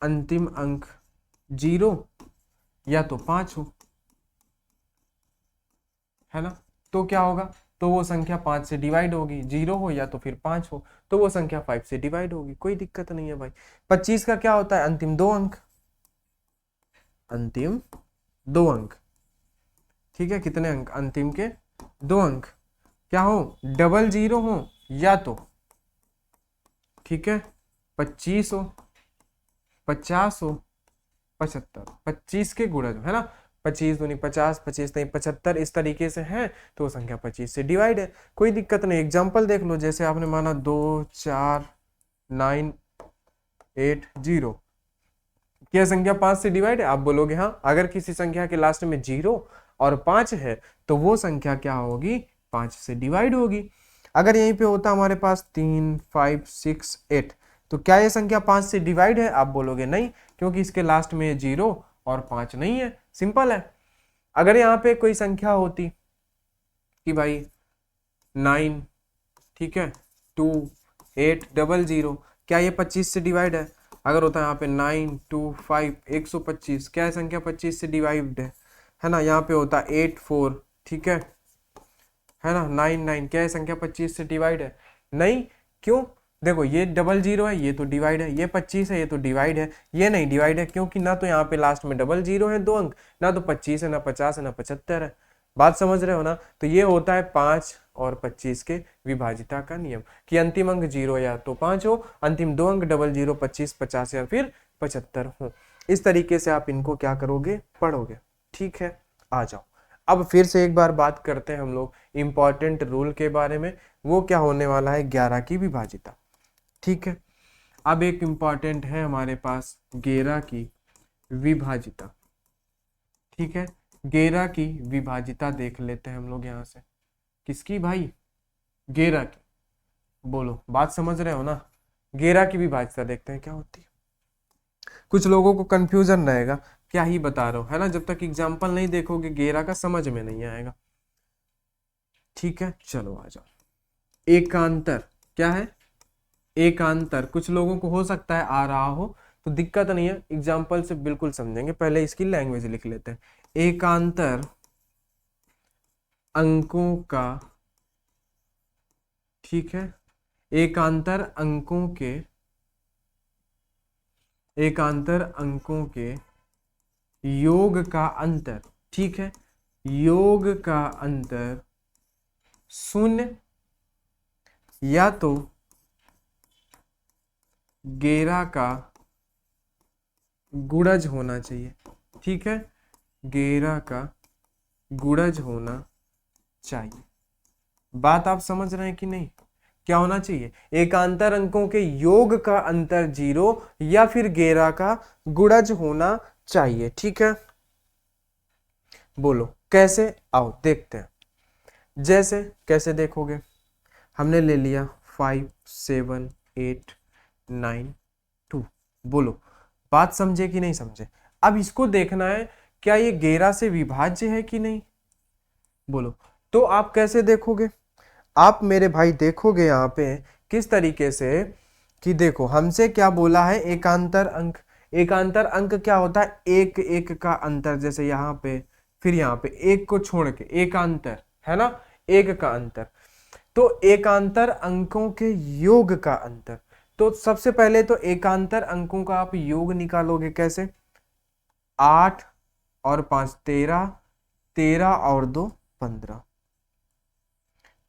अंतिम अंक 0 या तो 5 हो, है ना। तो क्या होगा? तो वो संख्या 5 से डिवाइड होगी, 0 हो या तो फिर 5 हो, तो वो संख्या 5 से डिवाइड होगी, कोई दिक्कत नहीं है भाई। 25 का क्या होता है? अंतिम 2 अंक। अंतिम 2 अंक, ठीक है, कितने अंक, अंतिम के 2 अंक क्या हो, डबल जीरो हो, या तो ठीक है 25 हो, 50 हो, 75, 25 के गुणज है ना, 25 दूनी 50, 25 नहीं 75, इस तरीके से है तो वो संख्या 25 से डिवाइड है, कोई दिक्कत नहीं। एग्जाम्पल देख लो, जैसे आपने माना 2 4 9 8 0, क्या संख्या 5 से डिवाइड है, आप बोलोगे हाँ। अगर किसी संख्या के लास्ट में 0 और 5 है तो वो संख्या क्या होगी, 5 से डिवाइड होगी। अगर यहीं पे होता हमारे पास 3 5 6 8, तो क्या ये संख्या 5 से डिवाइड है, आप बोलोगे नहीं, क्योंकि इसके लास्ट में 0 और 5 नहीं है, सिंपल है। अगर यहाँ पे कोई संख्या होती कि भाई 9, ठीक है 2 8 00, क्या ये 25 से डिवाइड है, अगर होता है यहाँ पे 9 2 5 125, क्या है संख्या 25 से डिवाइड है ना। यहाँ पे होता 8 4, ठीक है ना 9 9, क्या है संख्या 25 से डिवाइड है, नहीं, क्यों, देखो ये 00 है, ये तो डिवाइड है, ये 25 है, ये तो डिवाइड है, ये नहीं डिवाइड है, क्योंकि ना तो यहाँ पे लास्ट में 00 है 2 अंक, ना तो 25 है, ना 50 है, ना 75 है। बात समझ रहे हो ना। तो ये होता है 5 और 25 के विभाजिता का नियम, कि अंतिम अंक 0 या तो 5 हो, अंतिम 2 अंक 00 25 50 या फिर 75 हो। इस तरीके से आप इनको क्या करोगे, पढ़ोगे, ठीक है। आ जाओ, अब फिर से एक बार बात करते हैं हम लोग इंपॉर्टेंट रूल के बारे में, वो क्या होने वाला है, 11 की विभाजिता, ठीक है। अब एक इंपॉर्टेंट है हमारे पास 11 की विभाजिता, ठीक है। 11 की विभाजिता देख लेते हैं हम लोग यहाँ से, किसकी भाई, 11 की, बोलो बात समझ रहे हो ना। 11 की विभाजिता देखते हैं क्या होती है, कुछ लोगों को कंफ्यूजन रहेगा, क्या ही बता रहा हूं, है ना, जब तक एग्जाम्पल नहीं देखोगे 11 का समझ में नहीं आएगा, ठीक है। चलो आ जाओ, एकांतर क्या है, एकांतर कुछ लोगों को हो सकता है आ रहा हो, तो दिक्कत नहीं है, एग्जाम्पल से बिल्कुल समझेंगे, पहले इसकी लैंग्वेज लिख लेते हैं। एकांतर अंकों का, ठीक है, एकांतर अंकों के, एकांतर अंकों के योग का अंतर, ठीक है, योग का अंतर शून्य या तो 11 का गुणज होना चाहिए, ठीक है, 11 का गुणज होना चाहिए। बात आप समझ रहे हैं कि नहीं, क्या होना चाहिए, एकांतर अंकों के योग का अंतर 0 या फिर 11 का गुणज होना चाहिए, ठीक है। बोलो कैसे, आओ देखते हैं। जैसे कैसे देखोगे, हमने ले लिया 5 7 8 9 2, बोलो बात समझे कि नहीं समझे। अब इसको देखना है क्या ये 11 से विभाज्य है कि नहीं, बोलो। तो आप कैसे देखोगे, आप मेरे भाई देखोगे यहाँ पे किस तरीके से, कि देखो हमसे क्या बोला है, एकांतर अंक, एकांतर अंक क्या होता है, एक एक का अंतर, जैसे यहाँ पे फिर यहाँ पे एक को छोड़ के एकांतर, है ना, एक का अंतर, तो एकांतर अंकों के योग का अंतर। तो सबसे पहले तो एकांतर अंकों का आप योग निकालोगे कैसे, 8 और 5 13, 13 और 2 15,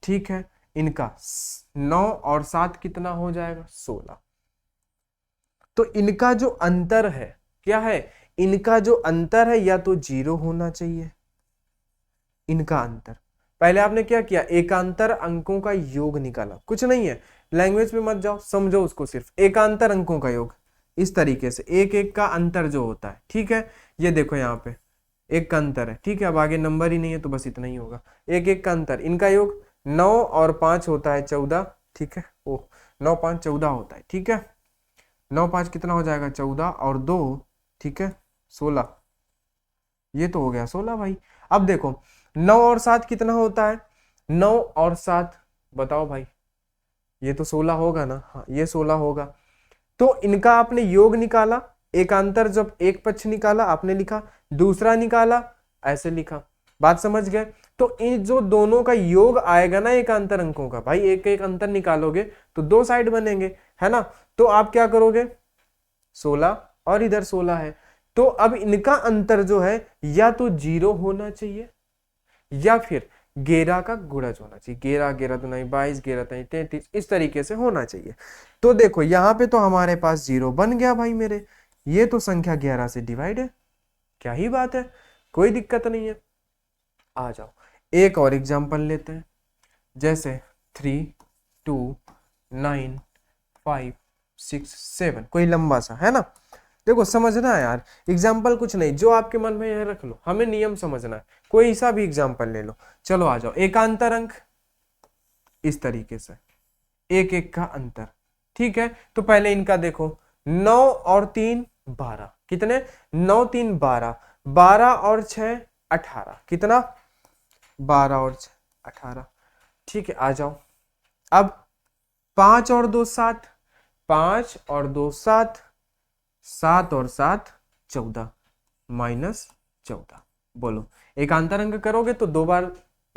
ठीक है। इनका 9 और 7 कितना हो जाएगा, 16। तो इनका जो अंतर है क्या है, इनका जो अंतर है या तो 0 होना चाहिए, इनका अंतर। पहले आपने क्या किया, एकांतर अंकों का योग निकाला, कुछ नहीं है, लैंग्वेज में मत जाओ, समझो उसको, सिर्फ एकांतर अंकों का योग इस तरीके से, एक एक का अंतर जो होता है, ठीक है। ये देखो यहाँ पे एक का अंतर है, ठीक है, अब आगे नंबर ही नहीं है तो बस इतना ही होगा, एक एक का अंतर, इनका योग 9 और 5 होता है 14, ठीक है, ओ 9 5 14 होता है, ठीक है, 9 5 कितना हो जाएगा 14 और 2, ठीक है 16, ये तो हो गया 16 भाई। अब देखो 9 और 7 कितना होता है, 9 और 7 बताओ भाई, ये तो 16 होगा ना, हाँ ये 16 होगा। तो इनका आपने योग निकाला, एकांतर जब एक पक्ष निकाला आपने लिखा, दूसरा निकाला ऐसे लिखा, बात समझ गए। तो इन जो दोनों का योग आएगा ना एकांतर अंकों का, भाई एक एक अंतर निकालोगे तो 2 साइड बनेंगे, है ना। तो आप क्या करोगे, 16 और इधर 16 है, तो अब इनका अंतर जो है या तो 0 होना चाहिए या फिर 11 का गुणज होना चाहिए। 11 11 दूनी 22, 11 दूनी 33, इस तरीके से होना चाहिए। तो देखो यहाँ पे तो हमारे पास 0 बन गया भाई मेरे, ये तो संख्या 11 से डिवाइड है, क्या ही बात है, कोई दिक्कत नहीं है। आ जाओ एक और एग्जांपल लेते हैं, जैसे 3 2 9 5 6 7, कोई लंबा सा है ना। देखो समझना है यार, एग्जाम्पल कुछ नहीं, जो आपके मन में है रख लो, हमें नियम समझना है, कोई सा भी एग्जाम्पल ले लो। चलो आ जाओ, एकांतर अंक इस तरीके से, एक एक का अंतर, ठीक है। तो पहले इनका देखो, 9 और 3 12, कितने, 9 3 12, 12 और 6 18, कितना, 12 और 6 18, ठीक है। आ जाओ अब 5 और 2 7, 5 और 2 7, 7 और 7 14, -14। बोलो एकांतर अंक करोगे तो 2 बार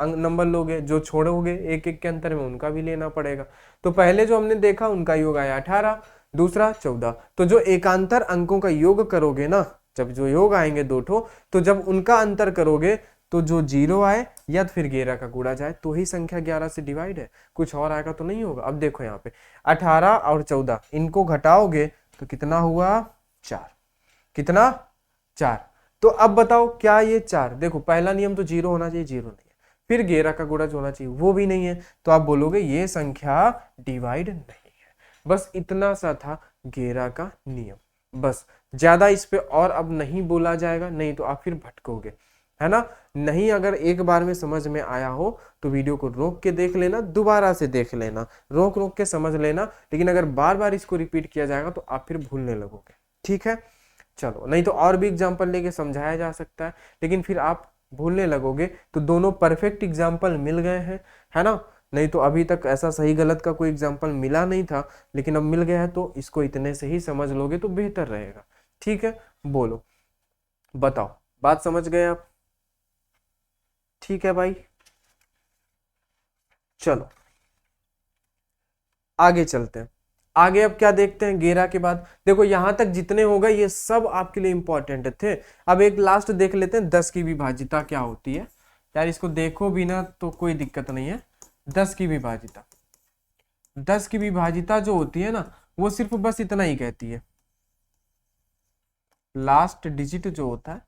नंबर लोगे, जो छोड़ोगे एक एक के अंतर में उनका भी लेना पड़ेगा। तो पहले जो हमने देखा उनका योग आया 18, दूसरा 14। तो जो एकांतर अंकों का योग करोगे ना, जब जो योग आएंगे दो ठो, तो जब उनका अंतर करोगे तो जो 0 आए या फिर 11 का गुणा जाए तो ही संख्या 11 से डिवाइड है, कुछ और आएगा तो नहीं होगा। अब देखो यहाँ पे 18 और 14 इनको घटाओगे तो कितना हुआ, 4, कितना, 4। तो अब बताओ क्या ये 4, देखो पहला नियम तो 0 होना चाहिए, 0 नहीं है, फिर 11 का गुणज होना चाहिए, वो भी नहीं है, तो आप बोलोगे ये संख्या डिवाइड नहीं है। बस इतना सा था 11 का नियम, बस ज्यादा इस पे और अब नहीं बोला जाएगा, नहीं तो आप फिर भटकोगे, है ना। नहीं अगर एक बार में समझ में आया हो तो वीडियो को रोक के देख लेना, दोबारा से देख लेना, रोक रोक के समझ लेना, लेकिन अगर बार बार इसको रिपीट किया जाएगा तो आप फिर भूलने लगोगे, ठीक है। चलो नहीं तो और भी एग्जाम्पल लेके समझाया जा सकता है, लेकिन फिर आप भूलने लगोगे। तो दोनों परफेक्ट एग्जाम्पल मिल गए हैं, है ना। नहीं तो अभी तक ऐसा सही गलत का कोई एग्जाम्पल मिला नहीं था, लेकिन अब मिल गया है, तो इसको इतने से ही समझ लोगे तो बेहतर रहेगा, ठीक है। बोलो बताओ, बात समझ गए आप, ठीक है भाई। चलो आगे चलते हैं, आगे अब क्या देखते हैं 11 के बाद। देखो यहां तक जितने हो गए ये सब आपके लिए इंपॉर्टेंट थे। अब एक लास्ट देख लेते हैं, 10 की विभाजिता क्या होती है। यार इसको देखो भी ना तो कोई दिक्कत नहीं है। 10 की विभाजिता, 10 की विभाजिता जो होती है ना, वो सिर्फ बस इतना ही कहती है, लास्ट डिजिट जो होता है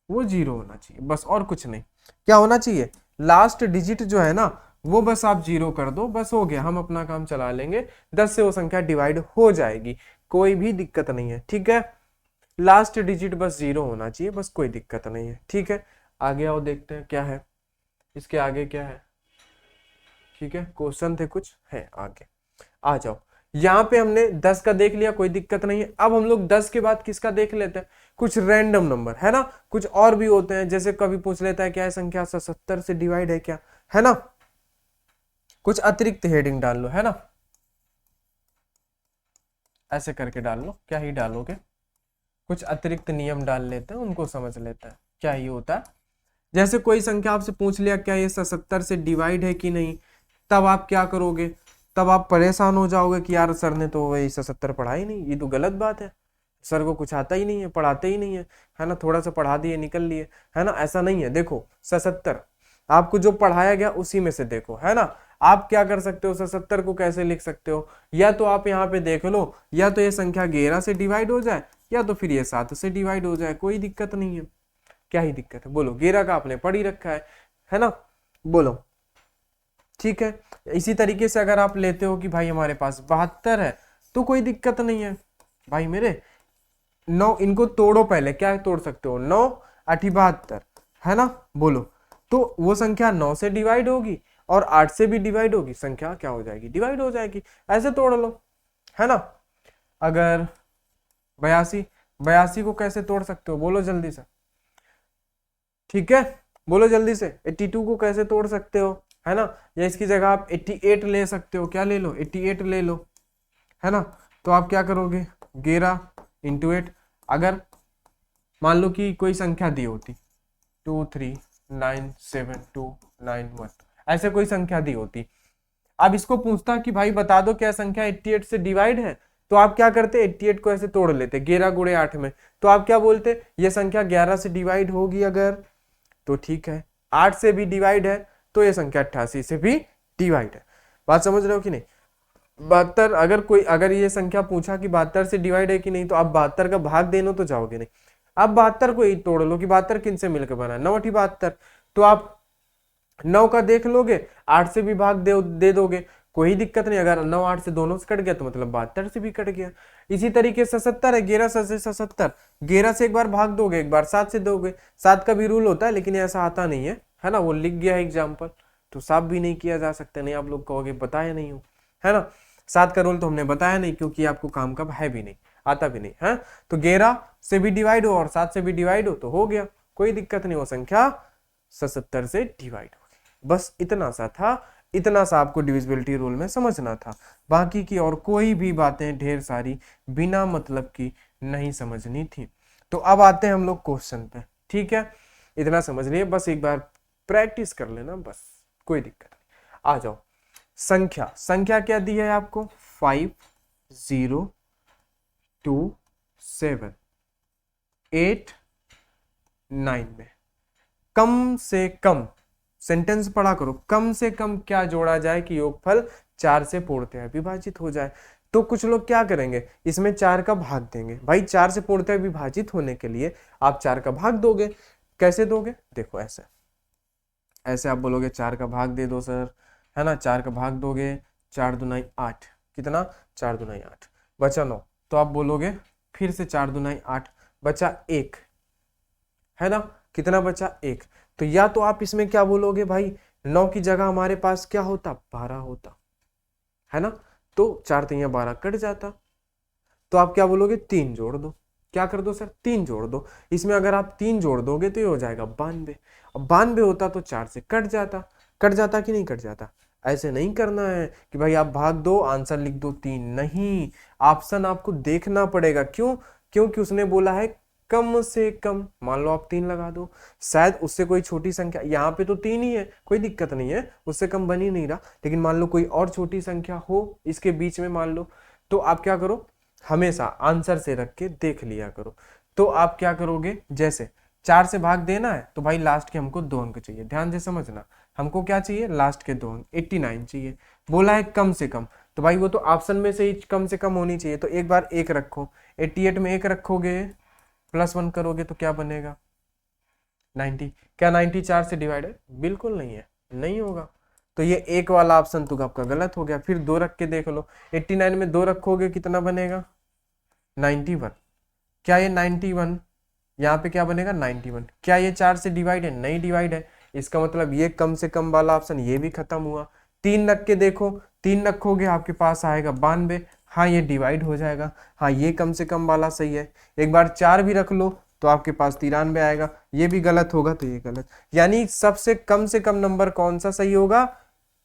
वो 0 होना चाहिए, बस और कुछ नहीं। क्या होना चाहिए, लास्ट डिजिट जो है ना वो बस आप 0 कर दो, बस हो गया, हम अपना काम चला लेंगे, 10 से वो संख्या डिवाइड हो जाएगी, कोई भी दिक्कत नहीं है, ठीक है। लास्ट डिजिट बस 0 होना चाहिए, बस कोई दिक्कत नहीं है, ठीक है। आगे आओ देखते हैं क्या है, इसके आगे क्या है, ठीक है। क्वेश्चन थे कुछ है आगे, आ जाओ। यहाँ पे हमने 10 का देख लिया, कोई दिक्कत नहीं है। अब हम लोग 10 के बाद किसका देख लेते हैं, कुछ रैंडम नंबर, है ना। कुछ और भी होते हैं, जैसे कभी पूछ लेता है क्या है संख्या 77 से डिवाइड है क्या, है ना। कुछ अतिरिक्त हेडिंग डाल लो, है ना, ऐसे करके डाल लो, क्या ही डालोगे, कुछ अतिरिक्त नियम डाल लेते हैं, उनको समझ लेते हैं क्या ही होता है। जैसे कोई संख्या आपसे पूछ लिया क्या ये 77 से डिवाइड है कि नहीं, तब आप क्या करोगे, तब आप परेशान हो जाओगे कि यार सर ने तो वही 77 पढ़ा ही नहीं, ये तो गलत बात है, सर को कुछ आता ही नहीं है, पढ़ाते ही नहीं है ना, थोड़ा सा पढ़ा दिए निकल लिए, है ना। ऐसा नहीं है, देखो 77 आपको जो पढ़ाया गया उसी में से देखो, है ना। आप क्या कर सकते हो, 77 को कैसे लिख सकते हो, या तो आप यहाँ पे देख लो, या तो ये संख्या 11 से डिवाइड हो जाए, या तो फिर ये 7 से डिवाइड हो जाए, कोई दिक्कत नहीं है, क्या ही दिक्कत है। बोलो 11 का आपने पढ़ ही रखा है ना, बोलो, ठीक है। इसी तरीके से अगर आप लेते हो कि भाई हमारे पास 72 है, तो कोई दिक्कत नहीं है भाई मेरे, 9 इनको तोड़ो, पहले क्या तोड़ सकते हो, 9 8 72, है ना। बोलो तो वो संख्या 9 से डिवाइड होगी और 8 से भी डिवाइड होगी, संख्या क्या हो जाएगी, डिवाइड हो जाएगी, ऐसे तोड़ लो, है ना। अगर 82, 82 को कैसे तोड़ सकते हो, बोलो जल्दी से, ठीक है, बोलो जल्दी से। 82 को कैसे तोड़ सकते हो, है ना, या इसकी जगह आप 88 ले सकते हो, क्या ले लो, 88 ले लो, है ना। तो आप क्या करोगे, 11 इंटू 8, अगर मान लो कि कोई संख्या दी होती 2397291, ऐसे कोई संख्या दी होती, अब इसको पूछता कि भाई बता दो क्या संख्या 88 से डिवाइड है, तो आप क्या करते, 88 को ऐसे तोड़ लेते 11 गुणे 8 में, तो आप क्या बोलते, ये संख्या 11 से डिवाइड होगी अगर, तो ठीक है, 8 से भी डिवाइड है तो ये संख्या 88 से भी डिवाइड है। बात समझ रहे हो कि नहीं? 72, अगर ये संख्या पूछा कि 72 से डिवाइड है कि नहीं, तो आप 72 का भाग देना तो जाओगे नहीं। आप 72 को ही तोड़ लो कि 72 किन से मिलकर बना, 9 × 72, तो आप 9 का देख लोगे, 8 से भी भाग दे दोगे, कोई दिक्कत नहीं। अगर 9 8 से दोनों से कट गया तो मतलब 72 से भी कट गया। इसी तरीके से 77 है, 11 से 77, 11 से एक बार भाग दोगे, एक बार 7 से दोगे। 7 का भी रूल होता है लेकिन ऐसा आता नहीं है ना, वो लिख गया है एग्जाम्पल, तो साफ भी नहीं किया जा सकता। नहीं आप लोग कहोगे बताया नहीं हो, है ना, 7 का रूल तो हमने बताया नहीं क्योंकि आपको काम का है भी नहीं, आता भी नहीं है। तो 11 से भी डिवाइड हो और 7 से भी डिवाइड हो तो हो गया, कोई दिक्कत नहीं, वो संख्या 77 से डिवाइड हो गई। बस इतना सा था, इतना सा आपको डिविजिबिलिटी रूल में समझना था। बाकी की और कोई भी बातें ढेर सारी बिना मतलब की नहीं समझनी थी। तो अब आते हैं हम लोग क्वेश्चन पे, ठीक है, इतना समझ लिए, बस एक बार प्रैक्टिस कर लेना, बस कोई दिक्कत नहीं। आ जाओ, संख्या क्या दी है आपको, 5 0 2 7 8 9 में कम से कम, सेंटेंस पढ़ा करो, कम से कम क्या जोड़ा जाए कि योगफल 4 से पूर्णतः विभाजित हो जाए। तो कुछ लोग क्या करेंगे, इसमें 4 का भाग देंगे। भाई 4 से पूर्णतः विभाजित होने के लिए आप 4 का भाग दोगे, कैसे दोगे, देखो ऐसे, ऐसे आप बोलोगे 4 का भाग दे दो सर, है ना, 4 का भाग दोगे, 4 दूनी 8, कितना, 4 दूनी 8, बचा 9, तो आप बोलोगे फिर से 4 दूनी 8, बचा 1, है ना, कितना बचा 1। तो या तो आप इसमें क्या बोलोगे, भाई 9 की जगह हमारे पास क्या होता, 12 होता, है ना, तो 4 3 12 कट जाता। तो आप क्या बोलोगे, 3 जोड़ दो, क्या कर दो सर, 3 जोड़ दो। इसमें अगर आप 3 जोड़ दोगे तो ये हो जाएगा 92, अब 92 होता तो 4 से कट जाता, कि नहीं कट जाता। ऐसे नहीं करना है कि भाई आप भाग दो आंसर लिख दो 3, नहीं, ऑप्शन आपको देखना पड़ेगा। क्यों, क्योंकि उसने बोला है कम से कम, मान लो आप 3 लगा दो, शायद उससे कोई छोटी संख्या, यहाँ पे तो 3 ही है, कोई दिक्कत नहीं है, उससे कम बन ही नहीं रहा, लेकिन मान लो कोई और छोटी संख्या हो इसके बीच में, मान लो, तो आप क्या करो, हमेशा आंसर से रख के देख लिया करो। तो आप क्या करोगे, जैसे 4 से भाग देना है तो भाई लास्ट के हमको 2 अंक चाहिए, ध्यान से समझना, हमको क्या चाहिए, लास्ट के 2 अंक, 89 चाहिए। बोला है कम से कम, तो भाई वो तो ऑप्शन में से ही कम से कम होनी चाहिए, तो एक बार 1 रखो, 88 में 1 रखोगे, +1 करोगे तो क्या बनेगा, 90। क्या 90 4 से डिवाइड है, बिल्कुल नहीं है, नहीं होगा। तो ये एक वाला ऑप्शन तो आपका गलत हो गया। फिर 2 रख के देख लो, 89 में 2 रखोगे कितना बनेगा, 91। क्या ये 91, यहाँ पे क्या बनेगा 91, क्या ये 4 से डिवाइड है, नहीं डिवाइड है, इसका मतलब ये कम से कम वाला ऑप्शन ये भी खत्म हुआ। 3 रख के देखो, 3 रखोगे आपके पास आएगा 92, हाँ ये डिवाइड हो जाएगा, हाँ ये कम से कम वाला सही है। एक बार 4 भी रख लो तो आपके पास 93 आएगा, ये भी गलत होगा तो ये गलत, यानी सबसे कम से कम नंबर कौन सा सही होगा,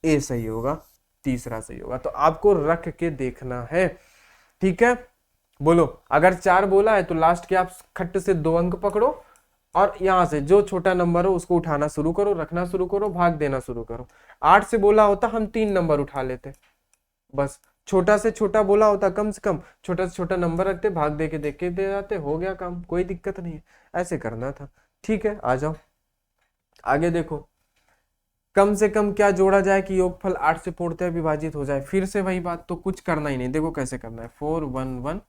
ए सही होगा, तीसरा सही होगा। तो आपको रख के देखना है, ठीक है। बोलो, अगर 4 बोला है तो लास्ट के आप खट्ट से 2 अंक पकड़ो और यहां से जो छोटा नंबर हो उसको उठाना शुरू करो, रखना शुरू करो, भाग देना शुरू करो। 8 से बोला होता हम 3 नंबर उठा लेते, बस छोटा से छोटा बोला होता, कम से कम छोटा से छोटा नंबर रखते, भाग दे के देख के दे जाते, हो गया काम, कोई दिक्कत नहीं है, ऐसे करना था, ठीक है। आ जाओ आगे देखो, कम से कम क्या जोड़ा जाए कि योगफल 8 से पूर्णतः विभाजित हो जाए। फिर से वही बात, तो कुछ करना ही नहीं, देखो कैसे करना है, 4 1 1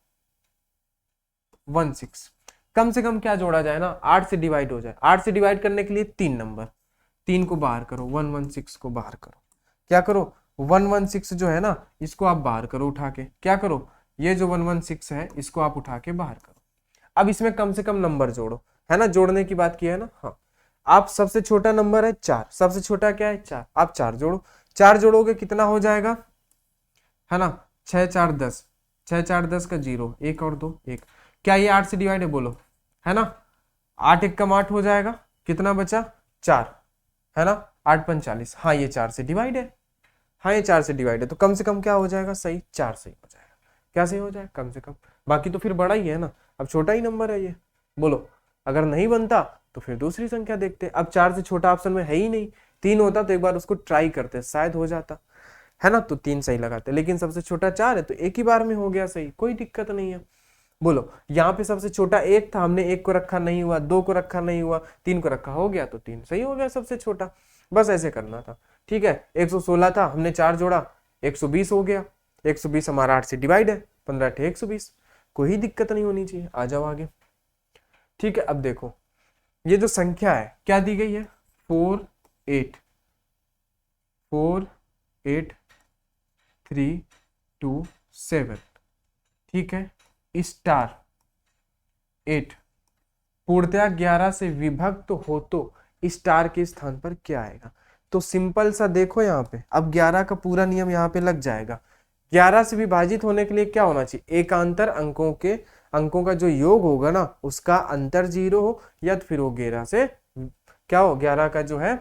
1 6, कम से कम क्या जोड़ा जाए ना, 8 से डिवाइड हो जाए। 8 से डिवाइड करने के लिए 3 नंबर, 3 को बाहर करो, 116 को बाहर करो, क्या करो 116 जो है ना इसको आप बाहर करो उठा के, क्या करो, ये जो 116 है इसको आप उठा के बाहर करो। अब इसमें कम से कम नंबर जोड़ो, है ना, जोड़ने की बात की है ना, हाँ। आप सबसे छोटा नंबर है 4, सबसे छोटा क्या है 4, आप 4 जोड़ो, 4 जोड़ोगे कितना हो जाएगा, है ना, 6 4 10, 6 4 10 का 0, 1 और 2 1, क्या ये 8 से डिवाइड है, बोलो, है ना, 8 1 कम 8 हो जाएगा, कितना बचा 4, है ना, 8 5 40, हाँ ये 4 से डिवाइड है, हाँ ये 4 से डिवाइड है, तो कम से कम क्या हो जाएगा, सही 4 सही हो जाएगा, क्या सही हो जाएगा, कम से कम, बाकी तो फिर बड़ा ही है ना, अब छोटा ही नंबर है ये। बोलो, अगर नहीं बनता तो फिर दूसरी संख्या देखते, अब 4 से छोटा ऑप्शन में है ही नहीं, 3 होता तो एक बार उसको ट्राई करते, शायद हो जाता। है ना, तो 3 सही लगाते, लेकिन सबसे छोटा 4 है तो एक ही बार में हो गया सही, कोई दिक्कत नहीं है। बोलो, यहाँ पे सबसे छोटा 1 था, हमने 1 को रखा नहीं हुआ, 2 को रखा नहीं हुआ, 3 को रखा हो गया, तो 3 सही हो गया सबसे छोटा। बस ऐसे करना था, ठीक है। 116 था, हमने 4 जोड़ा, 120 हो गया। 120 हमारा 8 से डिवाइड है, 15 × 120, कोई दिक्कत नहीं होनी चाहिए। आ जाओ आगे, ठीक है। अब देखो ये जो संख्या है क्या दी गई है, 4 8 4 8 3 2 7, ठीक है। स्टार 8 पूर्णतया 11 से विभक्त हो तो स्टार के स्थान पर क्या आएगा। तो सिंपल सा देखो यहाँ पे, अब 11 का पूरा नियम यहाँ पे लग जाएगा। 11 से विभाजित होने के लिए क्या होना चाहिए, एकांतर अंकों का जो योग होगा ना, उसका अंतर 0 हो, या फिर वो 11 से क्या हो, 11 का जो है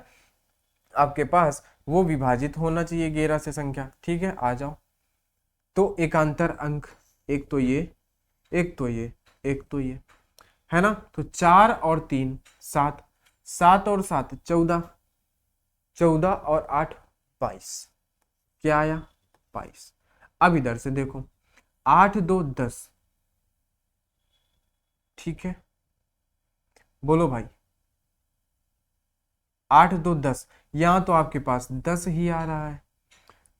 आपके पास वो विभाजित होना चाहिए 11 से संख्या, ठीक है। आ जाओ, तो एकांतर अंक एक तो ये, एक तो ये, एक तो ये, है ना। तो 4 और 3 7, 7 और 7 14, 14 और 8 22, क्या आया 22। अब इधर से देखो, 8 2 10, ठीक है। बोलो भाई, 8 2 10, यहां तो आपके पास 10 ही आ रहा है।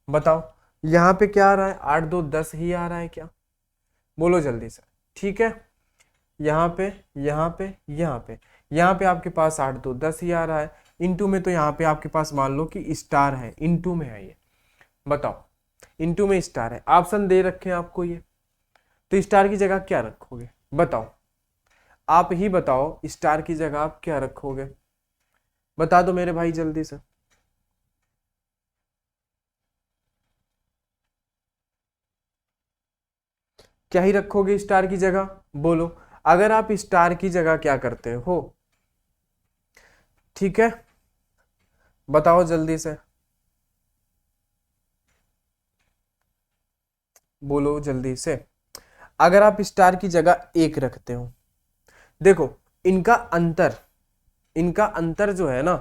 बताओ यहां पे क्या आ रहा है, 8 2 10 ही आ रहा है क्या, बोलो जल्दी से, ठीक है। यहाँ पे यहाँ पे यहाँ पे यहाँ पे आपके पास 8 2 10 ही आ रहा है। इनटू में तो यहाँ पे आपके पास मान लो कि स्टार है, इनटू में है ये, बताओ इनटू में स्टार है, ऑप्शन दे रखे हैं आपको ये, तो स्टार की जगह क्या रखोगे, बताओ आप ही बताओ, स्टार की जगह आप क्या रखोगे, बता दो मेरे भाई जल्दी से। क्या ही रखोगे स्टार की जगह, बोलो। अगर आप स्टार की जगह क्या करते हो, ठीक है, बताओ जल्दी से, बोलो जल्दी से। अगर आप स्टार की जगह 1 रखते हो, देखो इनका अंतर, इनका अंतर जो है ना,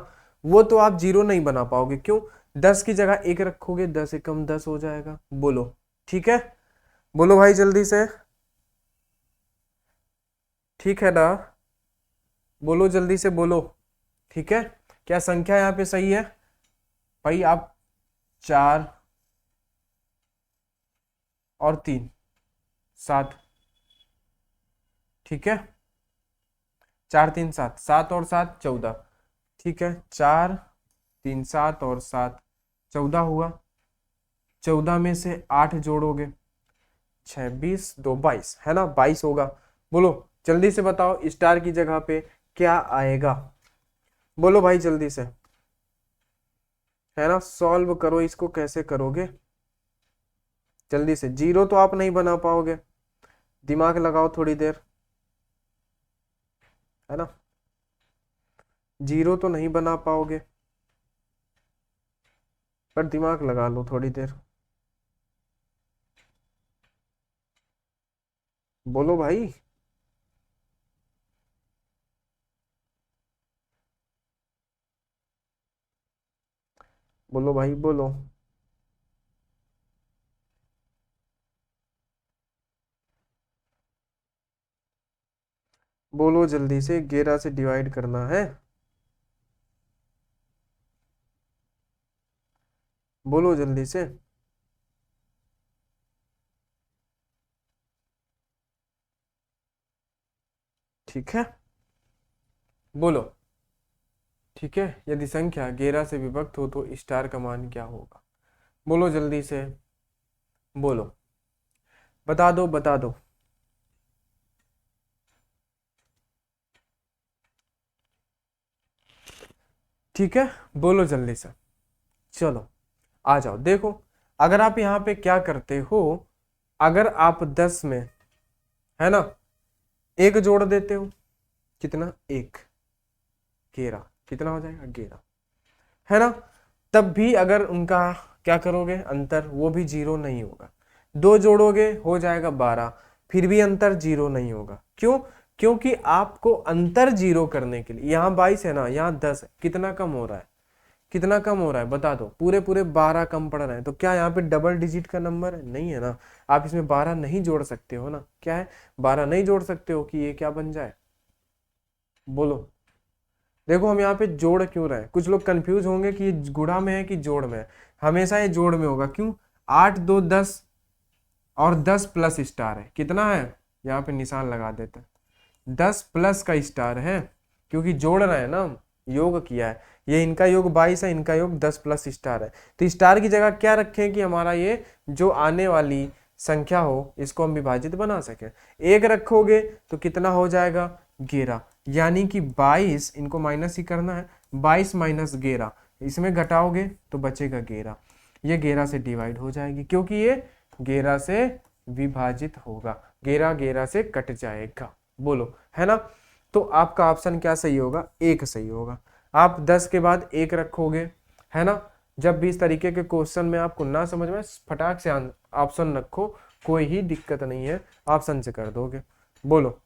वो तो आप 0 नहीं बना पाओगे, क्यों, 10 की जगह 1 रखोगे, 10 एकम 10 हो जाएगा, बोलो, ठीक है। बोलो भाई जल्दी से, ठीक है ना, बोलो जल्दी से बोलो, ठीक है। क्या संख्या यहाँ पे सही है भाई, आप 4 और 3 7, ठीक है। 4 3 7, 7 और 7 14, ठीक है। 4 3 7 और 7 14 हुआ, 14 में से 8 जोड़ोगे, 26 2 22, है ना, 22 होगा। बोलो जल्दी से बताओ स्टार की जगह पे क्या आएगा, बोलो भाई जल्दी से, है ना। सॉल्व करो इसको, कैसे करोगे जल्दी से, 0 तो आप नहीं बना पाओगे, दिमाग लगाओ थोड़ी देर, है ना, 0 तो नहीं बना पाओगे, पर दिमाग लगा लो थोड़ी देर, बोलो भाई। बोलो भाई बोलो, बोलो जल्दी से, 11 से डिवाइड करना है, बोलो जल्दी से, ठीक है, बोलो, ठीक है। यदि संख्या 11 से विभक्त हो तो स्टार का मान क्या होगा, बोलो जल्दी से, बोलो, बता दो बता दो, ठीक है, बोलो जल्दी से, चलो आ जाओ। देखो अगर आप यहाँ पे क्या करते हो, अगर आप 10 में, है ना, 1 जोड़ देते हो, कितना 1 11, कितना हो जाएगा 11, है ना। तब भी अगर उनका क्या करोगे अंतर, वो भी 0 नहीं होगा, 2 जोड़ोगे हो जाएगा 12, फिर भी अंतर 0 नहीं होगा, क्यों, क्योंकि आपको अंतर 0 करने के लिए, यहाँ 22 है ना, यहाँ 10 है, कितना कम हो रहा है, कितना कम हो रहा है बता दो, पूरे पूरे 12 कम पड़ रहे हैं। तो क्या यहाँ पे डबल डिजिट का नंबर है? नहीं है ना। आप इसमें 12 नहीं जोड़ सकते हो ना, क्या है 12 नहीं जोड़ सकते हो कि ये क्या बन जाए, बोलो। देखो हम यहाँ पे जोड़ क्यों रहे हैं, कुछ लोग कंफ्यूज होंगे कि ये गुणा में है कि जोड़ में है। हमेशा ये जोड़ में होगा, क्यों? 8 2 10 और 10 प्लस स्टार है, कितना है यहाँ पे निशान लगा देते हैं, 10 प्लस का स्टार है, क्योंकि जोड़ रहे हैं ना, योग किया है। ये इनका योग 22 है, इनका योग 10 प्लस स्टार है। तो स्टार की जगह क्या रखें कि हमारा ये जो आने वाली संख्या हो इसको हम विभाजित बना सकें। एक रखोगे तो कितना हो जाएगा, 11, यानी कि 22, इनको माइनस ही करना है, 22 माइनस 11, इसमें घटाओगे तो बचेगा 11, ये 11 से डिवाइड हो जाएगी, क्योंकि ये 11 से विभाजित होगा, 11 11 से कट जाएगा, बोलो, है ना। तो आपका ऑप्शन क्या सही होगा, एक सही होगा। आप 10 के बाद एक रखोगे, है ना। जब भी इस तरीके के क्वेश्चन में आपको ना समझ में, फटाक से ऑप्शन रखो, कोई ही दिक्कत नहीं है, ऑप्शन से कर दोगे, बोलो,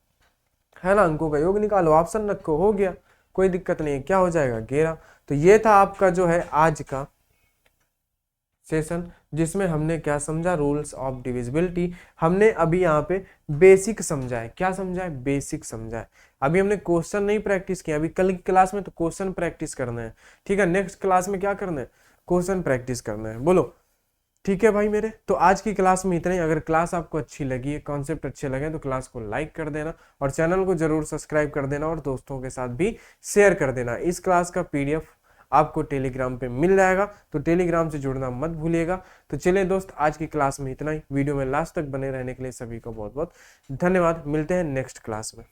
है ना। अंकों का योग निकालो, ऑप्शन रखो, हो गया, कोई दिक्कत नहीं है, क्या हो जाएगा 11। तो ये था आपका जो है आज का सेशन, जिसमें हमने क्या समझा, रूल्स ऑफ डिविजिबिलिटी। हमने अभी यहाँ पे बेसिक समझा है, क्या समझा है, बेसिक समझा है। अभी हमने क्वेश्चन नहीं प्रैक्टिस किया, अभी कल की क्लास में तो क्वेश्चन प्रैक्टिस करना है, ठीक है। नेक्स्ट क्लास में क्या करना है, क्वेश्चन प्रैक्टिस करना है, बोलो, ठीक है भाई मेरे। तो आज की क्लास में इतना ही। अगर क्लास आपको अच्छी लगी है, कॉन्सेप्ट अच्छे लगे तो क्लास को लाइक कर देना और चैनल को जरूर सब्सक्राइब कर देना और दोस्तों के साथ भी शेयर कर देना। इस क्लास का पीडीएफ आपको टेलीग्राम पे मिल जाएगा, तो टेलीग्राम से जुड़ना मत भूलिएगा। तो चलिए दोस्त, आज की क्लास में इतना ही। वीडियो में लास्ट तक बने रहने के लिए सभी को बहुत बहुत धन्यवाद। मिलते हैं नेक्स्ट क्लास में।